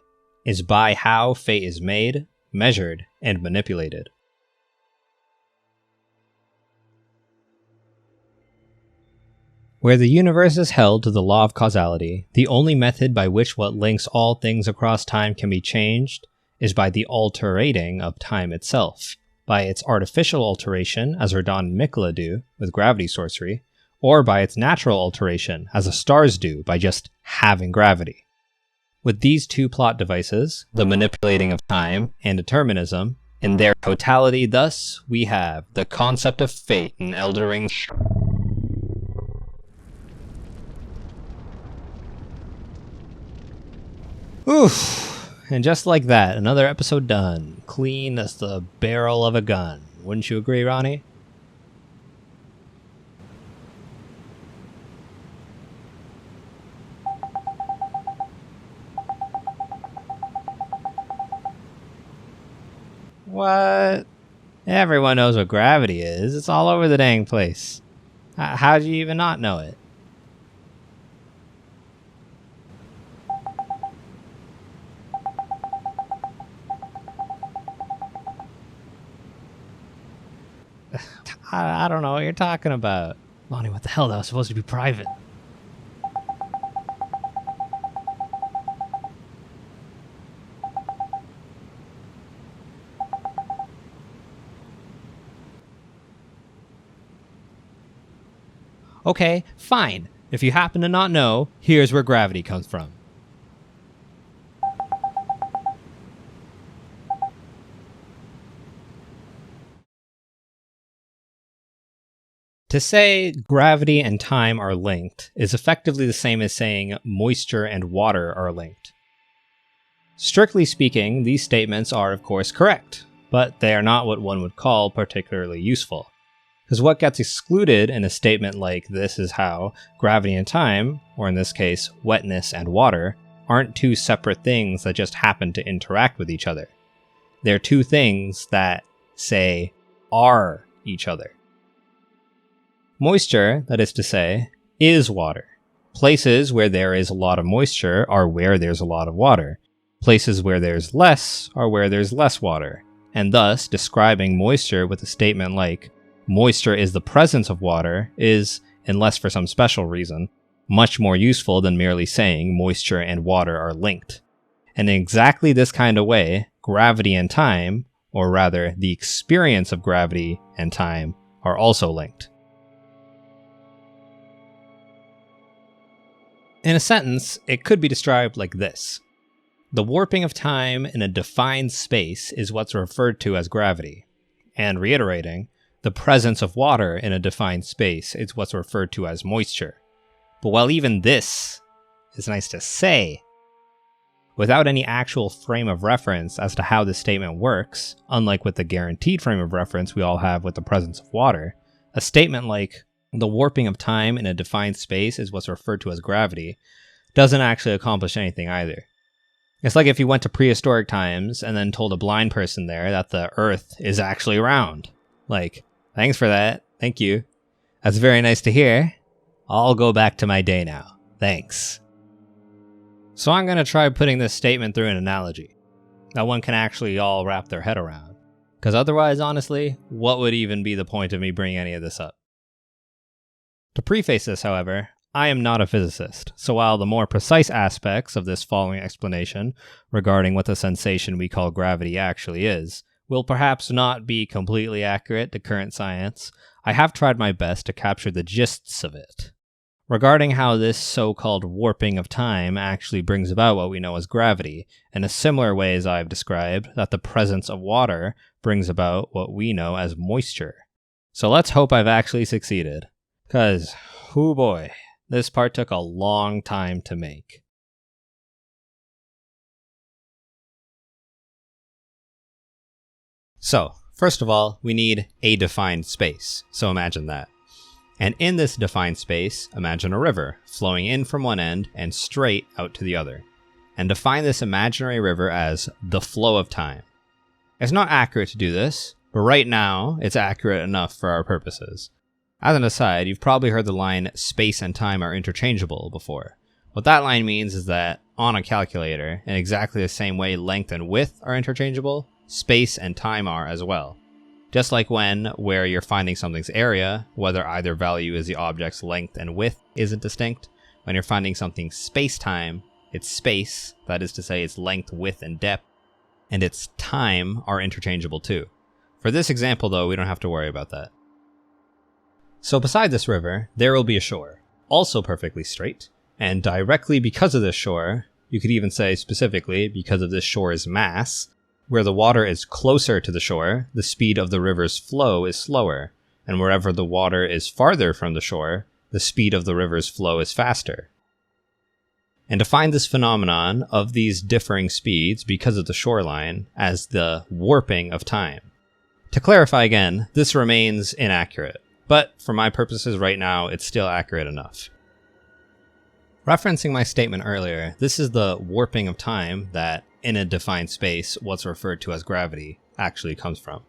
is by how fate is made, measured, and manipulated. Where the universe is held to the law of causality, the only method by which what links all things across time can be changed is by the alterating of time itself, by its artificial alteration, as Radahn and Miquella do with gravity sorcery, or by its natural alteration, as the stars do by just having gravity. With these two plot devices, the manipulating of time and determinism, in their totality, thus, we have the concept of fate in Elden Ring. Oof! And just like that, another episode done. Clean as the barrel of a gun. Wouldn't you agree, Ronnie? What? Everyone knows what gravity is. It's all over the dang place. How do you even not know it? I don't know what you're talking about. Lonnie, what the hell? That was supposed to be private. Okay, fine. If you happen to not know, here's where gravity comes from. To say gravity and time are linked is effectively the same as saying moisture and water are linked. Strictly speaking, these statements are of course correct, but they are not what one would call particularly useful. Because what gets excluded in a statement like this is how gravity and time, or in this case wetness and water, aren't two separate things that just happen to interact with each other. They're two things that, say, are each other. Moisture, that is to say, is water. Places where there is a lot of moisture are where there's a lot of water. Places where there's less are where there's less water. And thus, describing moisture with a statement like, moisture is the presence of water is, unless for some special reason, much more useful than merely saying moisture and water are linked. And in exactly this kind of way, gravity and time, or rather the experience of gravity and time, are also linked. In a sentence, it could be described like this. The warping of time in a defined space is what's referred to as gravity. And reiterating, the presence of water in a defined space is what's referred to as moisture. But while even this is nice to say, without any actual frame of reference as to how this statement works, unlike with the guaranteed frame of reference we all have with the presence of water, a statement like, the warping of time in a defined space is what's referred to as gravity, doesn't actually accomplish anything either. It's like if you went to prehistoric times and then told a blind person there that the Earth is actually round. Like, thanks for that. Thank you. That's very nice to hear. I'll go back to my day now. Thanks. So I'm going to try putting this statement through an analogy that one can actually all wrap their head around. Because otherwise, honestly, what would even be the point of me bringing any of this up? To preface this, however, I am not a physicist, so while the more precise aspects of this following explanation regarding what the sensation we call gravity actually is will perhaps not be completely accurate to current science, I have tried my best to capture the gists of it. Regarding how this so-called warping of time actually brings about what we know as gravity, in a similar way as I've described that the presence of water brings about what we know as moisture. So let's hope I've actually succeeded. Cause, hoo boy, this part took a long time to make. So, first of all, we need a defined space, so imagine that. And in this defined space, imagine a river, flowing in from one end and straight out to the other. And define this imaginary river as the flow of time. It's not accurate to do this, but right now, it's accurate enough for our purposes. As an aside, you've probably heard the line, space and time are interchangeable before. What that line means is that, on a calculator, in exactly the same way length and width are interchangeable, space and time are as well. Just like where you're finding something's area, whether either value is the object's length and width isn't distinct, when you're finding something's space-time, its space, that is to say its length, width, and depth, and its time are interchangeable too. For this example though, we don't have to worry about that. So beside this river, there will be a shore, also perfectly straight, and directly because of this shore, You could even say specifically because of this shore's mass. Where the water is closer to the shore, the speed of the river's flow is slower, and wherever the water is farther from the shore, the speed of the river's flow is faster. And define this phenomenon of these differing speeds because of the shoreline as the warping of time. To clarify again, this remains inaccurate, but for my purposes right now, it's still accurate enough. Referencing my statement earlier, this is the warping of time that, in a defined space, what's referred to as gravity actually comes from.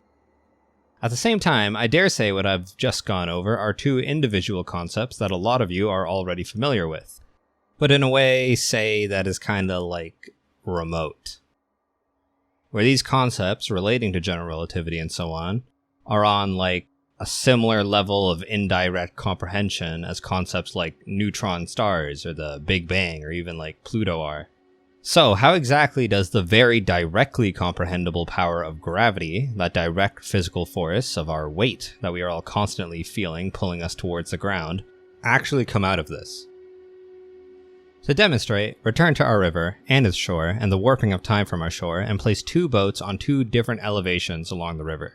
At the same time, I dare say what I've just gone over are two individual concepts that a lot of you are already familiar with, but in a way, say, that is kinda like remote. Where these concepts relating to general relativity and so on are on like a similar level of indirect comprehension as concepts like neutron stars or the Big Bang or even like Pluto are. So how exactly does the very directly comprehensible power of gravity, that direct physical force of our weight that we are all constantly feeling pulling us towards the ground, actually come out of this? To demonstrate, return to our river and its shore and the warping of time from our shore and place two boats on two different elevations along the river.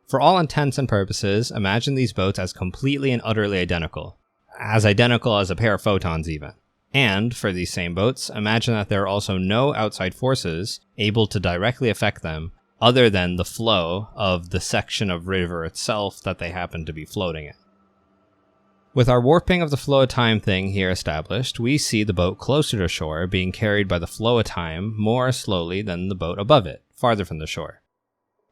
For all intents and purposes, imagine these boats as completely and utterly identical. As identical as a pair of photons even. And, for these same boats, imagine that there are also no outside forces able to directly affect them other than the flow of the section of river itself that they happen to be floating in. With our warping of the flow of time thing here established, we see the boat closer to shore being carried by the flow of time more slowly than the boat above it, farther from the shore.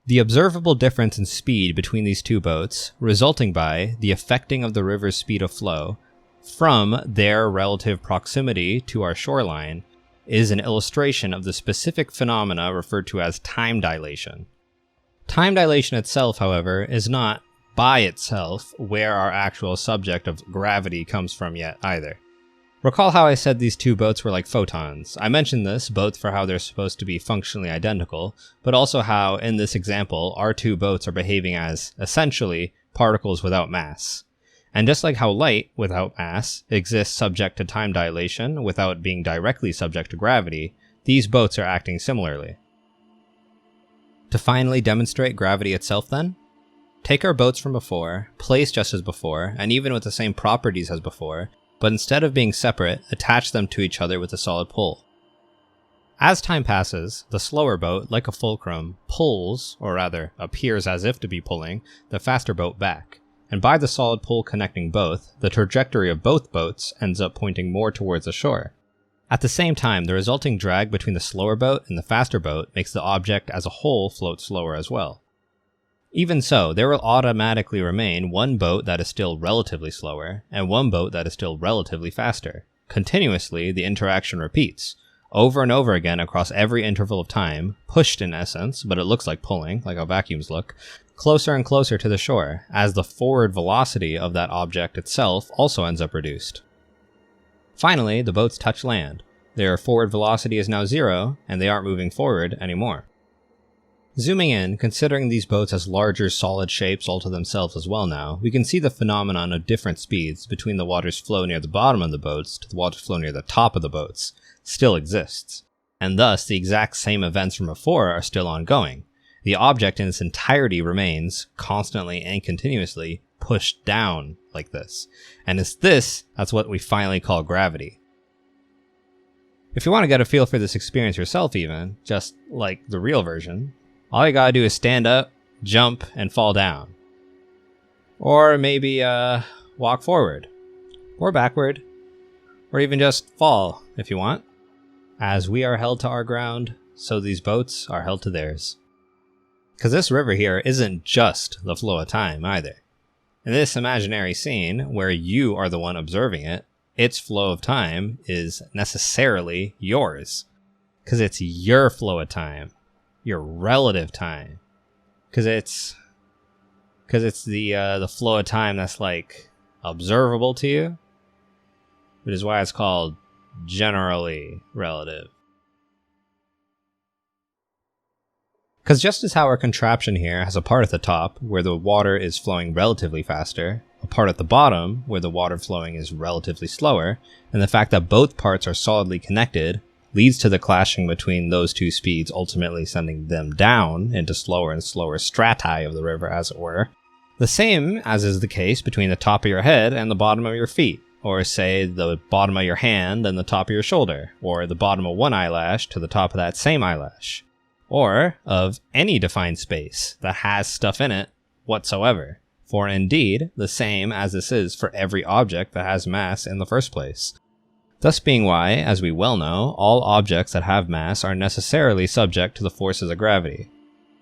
The observable difference in speed between these two boats, resulting by the affecting of the river's speed of flow from their relative proximity to our shoreline, is an illustration of the specific phenomena referred to as time dilation. Time dilation itself, however, is not by itself where our actual subject of gravity comes from yet either. Recall how I said these two boats were like photons. I mentioned this both for how they're supposed to be functionally identical, but also how, in this example, our two boats are behaving as, essentially, particles without mass. And just like how light, without mass, exists subject to time dilation without being directly subject to gravity, these boats are acting similarly. To finally demonstrate gravity itself then, take our boats from before, place just as before, and even with the same properties as before, but instead of being separate, attach them to each other with a solid pull. As time passes, the slower boat, like a fulcrum, pulls, or rather appears as if to be pulling, the faster boat back, and by the solid pull connecting both, the trajectory of both boats ends up pointing more towards the shore. At the same time, the resulting drag between the slower boat and the faster boat makes the object as a whole float slower as well. Even so, there will automatically remain one boat that is still relatively slower, and one boat that is still relatively faster. Continuously, the interaction repeats, over and over again across every interval of time, pushed in essence, but it looks like pulling, like how vacuums look, closer and closer to the shore, as the forward velocity of that object itself also ends up reduced. Finally, the boats touch land. Their forward velocity is now 0, and they aren't moving forward anymore. Zooming in, considering these boats as larger solid shapes all to themselves as well now, we can see the phenomenon of different speeds between the water's flow near the bottom of the boats to the water's flow near the top of the boats still exists, and thus the exact same events from before are still ongoing. The object in its entirety remains, constantly and continuously, pushed down like this, and it's this that's what we finally call gravity. If you want to get a feel for this experience yourself even, just like the real version, all you gotta do is stand up, jump, and fall down. Or maybe, walk forward. Or backward. Or even just fall, if you want. As we are held to our ground, so these boats are held to theirs. Because this river here isn't just the flow of time, either. In this imaginary scene, where you are the one observing it, its flow of time is necessarily yours. Because it's your flow of time. Your relative time, because it's the flow of time that's like observable to you, which is why it's called generally relative. Because just as how our contraption here has a part at the top where the water is flowing relatively faster, a part at the bottom where the water flowing is relatively slower, and the fact that both parts are solidly connected leads to the clashing between those two speeds, ultimately sending them down into slower and slower strati of the river, as it were. The same as is the case between the top of your head and the bottom of your feet, or say the bottom of your hand and the top of your shoulder, or the bottom of one eyelash to the top of that same eyelash, or of any defined space that has stuff in it whatsoever. For indeed, the same as this is for every object that has mass in the first place. Thus being why, as we well know, all objects that have mass are necessarily subject to the forces of gravity.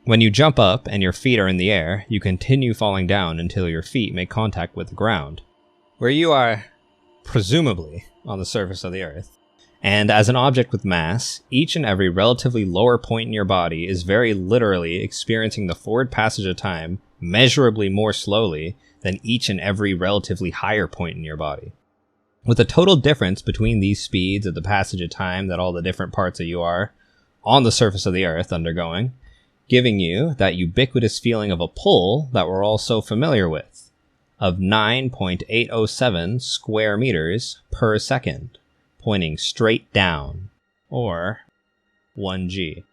When you jump up and your feet are in the air, you continue falling down until your feet make contact with the ground, where you are, presumably, on the surface of the earth. And as an object with mass, each and every relatively lower point in your body is very literally experiencing the forward passage of time measurably more slowly than each and every relatively higher point in your body. With a total difference between these speeds of the passage of time that all the different parts of you are on the surface of the earth undergoing, giving you that ubiquitous feeling of a pull that we're all so familiar with, of 9.807 square meters per second, pointing straight down, or 1g.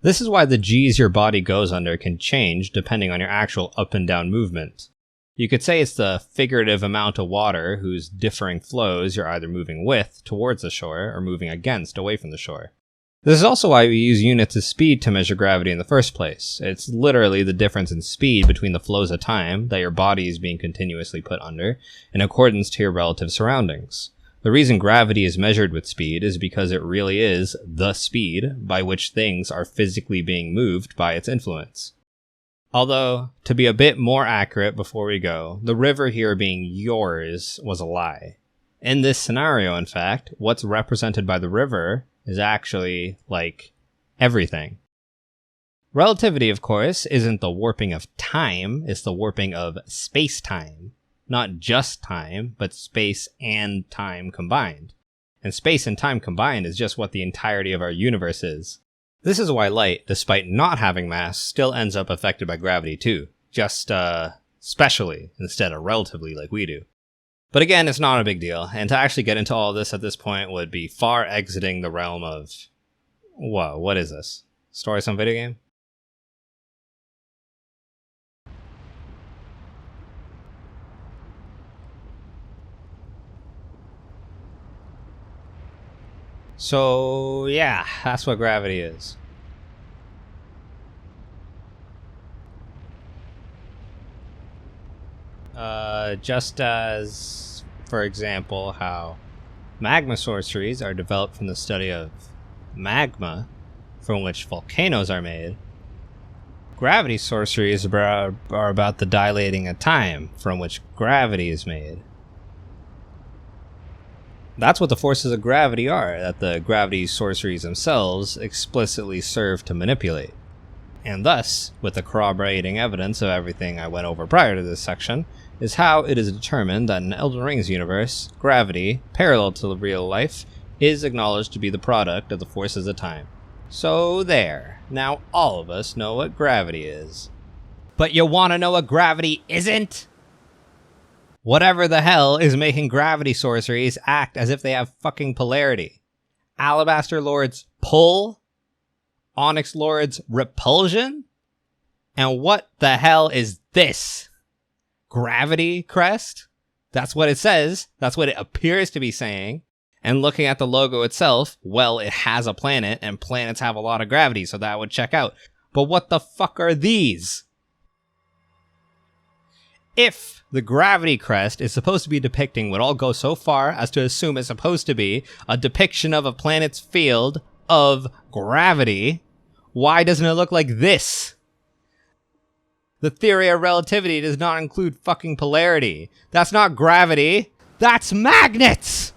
This is why the G's your body goes under can change depending on your actual up and down movement. You could say it's the figurative amount of water whose differing flows you're either moving with towards the shore or moving against away from the shore. This is also why we use units of speed to measure gravity in the first place. It's literally the difference in speed between the flows of time that your body is being continuously put under in accordance to your relative surroundings. The reason gravity is measured with speed is because it really is the speed by which things are physically being moved by its influence. Although, to be a bit more accurate before we go, the river here being yours was a lie. In this scenario, in fact, what's represented by the river is actually, like, everything. Relativity, of course, isn't the warping of time, it's the warping of space-time. Not just time, but space and time combined. And space and time combined is just what the entirety of our universe is. This is why light, despite not having mass, still ends up affected by gravity too. Just, specially, instead of relatively like we do. But again, it's not a big deal, and to actually get into all of this at this point would be far exiting the realm of... Whoa, what is this? Story some video game? So, yeah, that's what gravity is. Just as, for example, how magma sorceries are developed from the study of magma, from which volcanoes are made, gravity sorceries are about the dilating of time, from which gravity is made. That's what the forces of gravity are, that the gravity sorceries themselves explicitly serve to manipulate. And thus, with the corroborating evidence of everything I went over prior to this section, is how it is determined that in Elden Ring's universe, gravity, parallel to real life, is acknowledged to be the product of the forces of time. So there, now all of us know what gravity is. But you wanna know what gravity isn't? Whatever the hell is making gravity sorceries act as if they have fucking polarity. Alabaster Lord's pull? Onyx Lord's repulsion? And what the hell is this? Gravity crest? That's what it says. That's what it appears to be saying. And looking at the logo itself, well, it has a planet, and planets have a lot of gravity, so that would check out. But what the fuck are these? If the gravity crest is supposed to be depicting what I'll go so far as to assume it's supposed to be a depiction of a planet's field of gravity, why doesn't it look like this? The theory of relativity does not include fucking polarity. That's not gravity. That's magnets!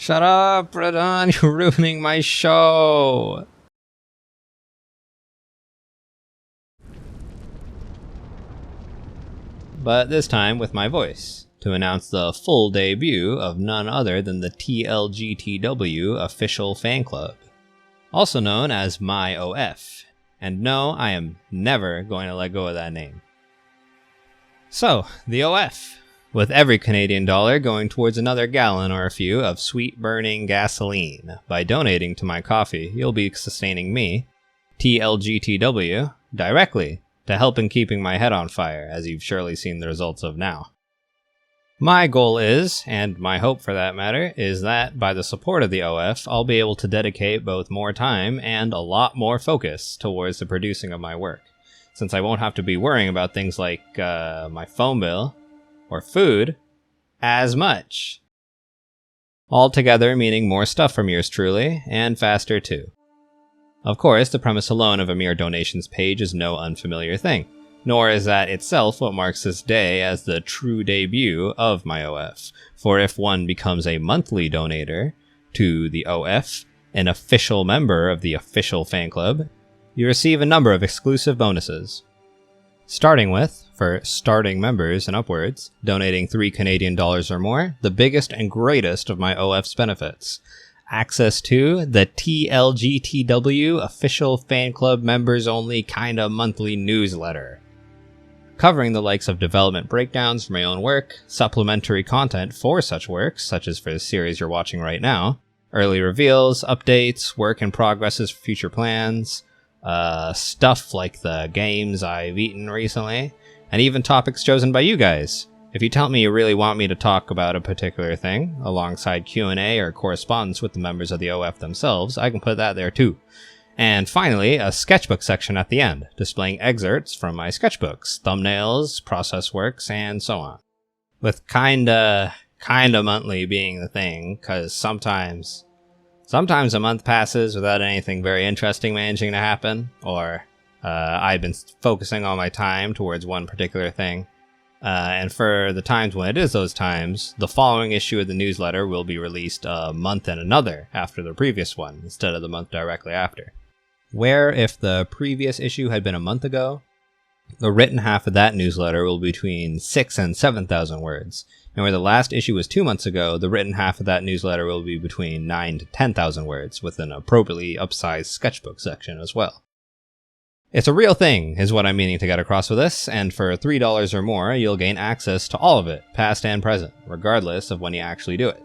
Shut up, Radon, you're ruining my show! But this time with my voice, to announce the full debut of none other than the TLGTW official fan club, also known as my OF, and no, I am never going to let go of that name. So, the OF, with every Canadian dollar going towards another gallon or a few of sweet-burning gasoline. By donating to my coffee, you'll be sustaining me, TLGTW, directly to help in keeping my head on fire, as you've surely seen the results of now. My goal is, and my hope for that matter, is that by the support of the OF, I'll be able to dedicate both more time and a lot more focus towards the producing of my work, since I won't have to be worrying about things like my phone bill or food as much. Altogether meaning more stuff from yours truly, and faster too. Of course, the premise alone of a mere donations page is no unfamiliar thing, nor is that itself what marks this day as the true debut of my OF, for if one becomes a monthly donator to the OF, an official member of the official fan club, you receive a number of exclusive bonuses. Starting with, for starting members and upwards, donating $3 Canadian or more, the biggest and greatest of my OF's benefits. Access to the TLGTW official fan club members only kinda monthly newsletter, covering the likes of development breakdowns for my own work, supplementary content for such works, such as for the series you're watching right now, early reveals, updates, work in progresses for future plans, stuff like the games I've eaten recently, and even topics chosen by you guys. If you tell me you really want me to talk about a particular thing, alongside Q&A or correspondence with the members of the OF themselves, I can put that there too. And finally, a sketchbook section at the end, displaying excerpts from my sketchbooks, thumbnails, process works, and so on. With kinda monthly being the thing, cause sometimes a month passes without anything very interesting managing to happen, or I've been focusing all my time towards one particular thing. And for the times when it is those times, the following issue of the newsletter will be released a month and another after the previous one, instead of the month directly after. Where if the previous issue had been a month ago, the written half of that newsletter will be between 6,000 and 7,000 words, and where the last issue was 2 months ago, the written half of that newsletter will be between 9,000 to 10,000 words, with an appropriately upsized sketchbook section as well. It's a real thing, is what I'm meaning to get across with this, and for $3 or more, you'll gain access to all of it, past and present, regardless of when you actually do it.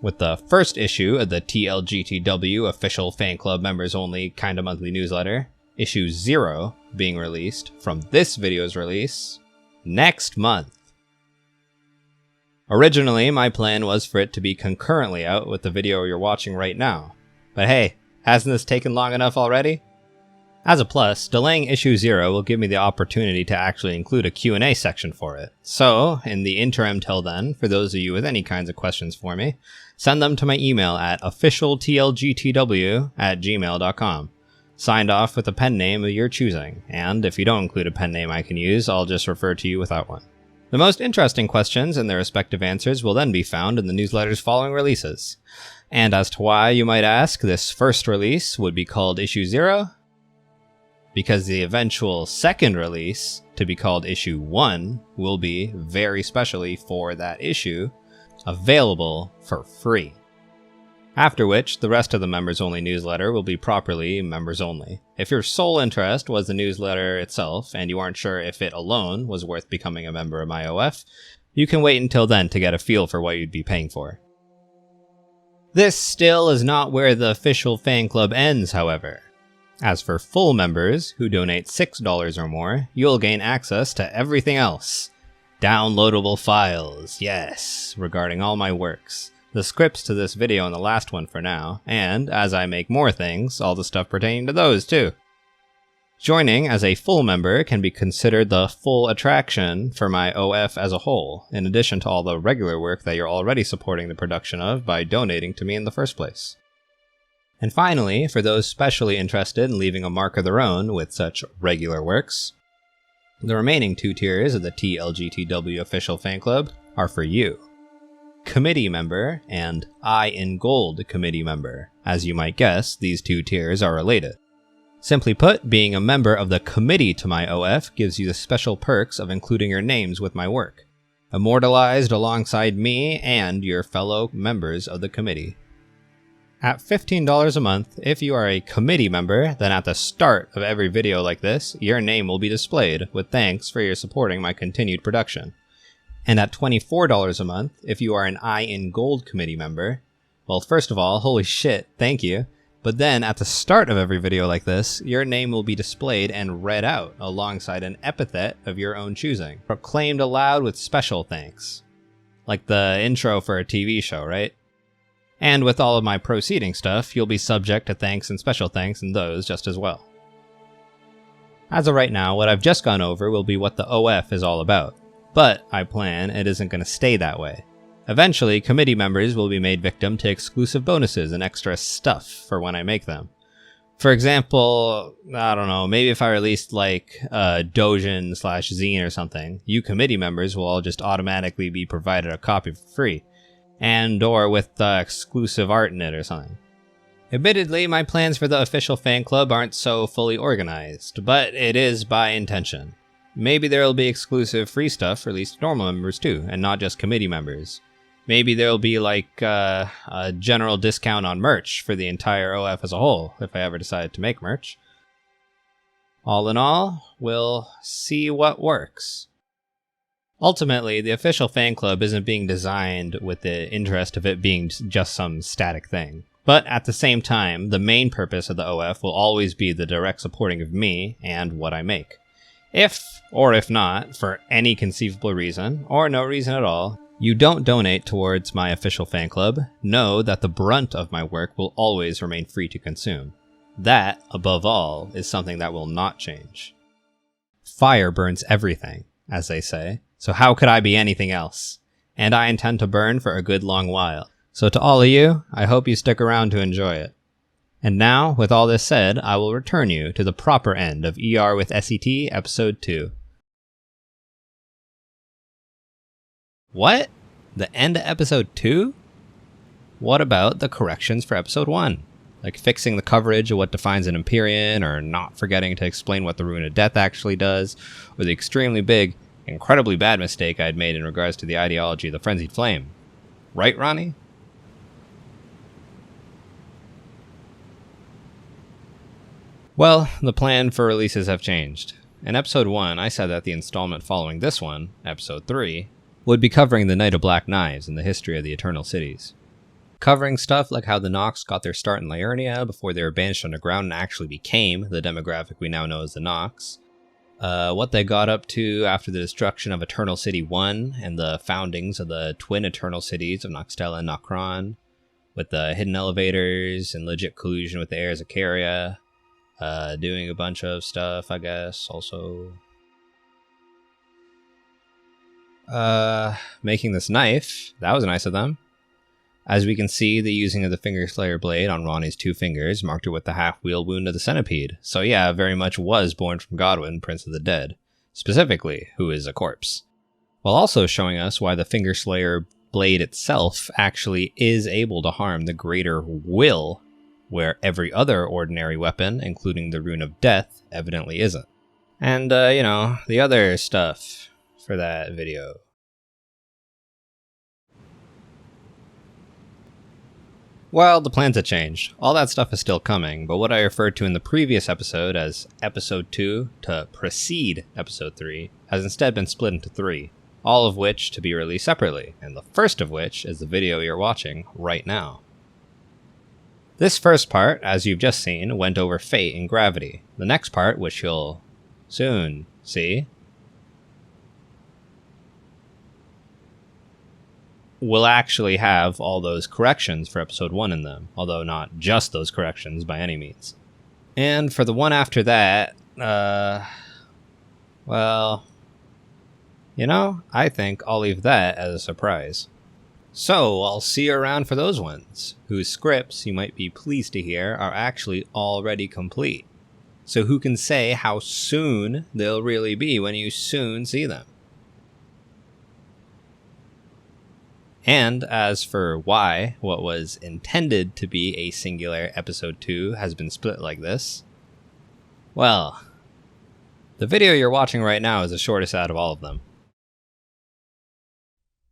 With the first issue of the TLGTW official fan club members only kinda monthly newsletter, issue 0, being released from this video's release next month. Originally, my plan was for it to be concurrently out with the video you're watching right now, but hey, hasn't this taken long enough already? As a plus, delaying issue 0 will give me the opportunity to actually include a Q&A section for it. So, in the interim till then, for those of you with any kinds of questions for me, send them to my email at OfficialTLGTW@gmail.com. Signed off with a pen name of your choosing, and if you don't include a pen name I can use, I'll just refer to you without one. The most interesting questions and their respective answers will then be found in the newsletter's following releases. And as to why, you might ask, this first release would be called issue 0, because the eventual second release, to be called issue 1, will be, very specially for that issue, available for free. After which, the rest of the members-only newsletter will be properly members-only. If your sole interest was the newsletter itself, and you aren't sure if it alone was worth becoming a member of my OF, you can wait until then to get a feel for what you'd be paying for. This still is not where the official fan club ends, however. As for full members, who donate $6 or more, you'll gain access to everything else. Downloadable files, yes, regarding all my works. The scripts to this video and the last one for now, and, as I make more things, all the stuff pertaining to those too. Joining as a full member can be considered the full attraction for my OF as a whole, in addition to all the regular work that you're already supporting the production of by donating to me in the first place. And finally, for those specially interested in leaving a mark of their own with such regular works, the remaining 2 tiers of the TLGTW official fan club are for you. committee member and I in gold committee member. As you might guess, these two tiers are related. Simply put, being a member of the committee to my OF gives you the special perks of including your names with my work, immortalized alongside me and your fellow members of the committee. At $15 a month, if you are a committee member, then at the start of every video like this, your name will be displayed with thanks for your supporting my continued production. And at $24 a month, if you are an I in Gold committee member, well, first of all, holy shit, thank you. But then at the start of every video like this, your name will be displayed and read out alongside an epithet of your own choosing, proclaimed aloud with special thanks. Like the intro for a TV show, right? And with all of my proceeding stuff, you'll be subject to thanks and special thanks in those just as well. As of right now, what I've just gone over will be what the OF is all about. But I plan it isn't going to stay that way. Eventually, committee members will be made victim to exclusive bonuses and extra stuff for when I make them. For example, I don't know, maybe if I released like a Dojin/zine or something, you committee members will all just automatically be provided a copy for free. And or with exclusive art in it or something. Admittedly, my plans for the official fan club aren't so fully organized, but it is by intention. Maybe there will be exclusive free stuff released to normal members too, and not just committee members. Maybe there will be like a general discount on merch for the entire OF as a whole, if I ever decide to make merch. All in all, we'll see what works. Ultimately, the official fan club isn't being designed with the interest of it being just some static thing. But at the same time, the main purpose of the OF will always be the direct supporting of me and what I make. If, or if not, for any conceivable reason, or no reason at all, you don't donate towards my official fan club, know that the brunt of my work will always remain free to consume. That, above all, is something that will not change. Fire burns everything, as they say. So how could I be anything else? And I intend to burn for a good long while. So to all of you, I hope you stick around to enjoy it. And now, with all this said, I will return you to the proper end of ER with SET Episode 2. What? The end of Episode 2? What about the corrections for Episode 1? Like fixing the coverage of what defines an Empyrean, or not forgetting to explain what the Rune of Death actually does, or the extremely big, incredibly bad mistake I'd made in regards to the ideology of the Frenzied Flame. Right, Ronnie? Well, the plan for releases have changed. In Episode 1, I said that the installment following this one, Episode 3, would be covering the Night of Black Knives and the history of the Eternal Cities. Covering stuff like how the Nox got their start in Liurnia before they were banished underground and actually became the demographic we now know as the Nox. What they got up to after the destruction of Eternal City 1 and the foundings of the twin Eternal Cities of Noxtella and Nokron, with the hidden elevators and legit collusion with the heirs of Caria, doing a bunch of stuff, I guess, also. Making this knife, that was nice of them. As we can see, the using of the Finger Slayer blade on Ronnie's 2 fingers marked her with the half-wheel wound of the centipede. So yeah, very much was born from Godwyn, Prince of the Dead. Specifically, who is a corpse. While also showing us why the Finger Slayer blade itself actually is able to harm the greater will, where every other ordinary weapon, including the Rune of Death, evidently isn't. And, the other stuff for that video. Well, the plans have changed. All that stuff is still coming, but what I referred to in the previous episode as Episode 2 to precede Episode 3 has instead been split into 3, all of which to be released separately, and the first of which is the video you're watching right now. This first part, as you've just seen, went over fate and gravity. The next part, which you'll soon see, will actually have all those corrections for Episode 1 in them, although not just those corrections by any means. And for the one after that, well, I think I'll leave that as a surprise. So, I'll see you around for those ones, whose scripts, you might be pleased to hear, are actually already complete. So who can say how soon they'll really be when you soon see them? And as for why what was intended to be a singular episode 2 has been split like this, well, the video you're watching right now is the shortest out of all of them.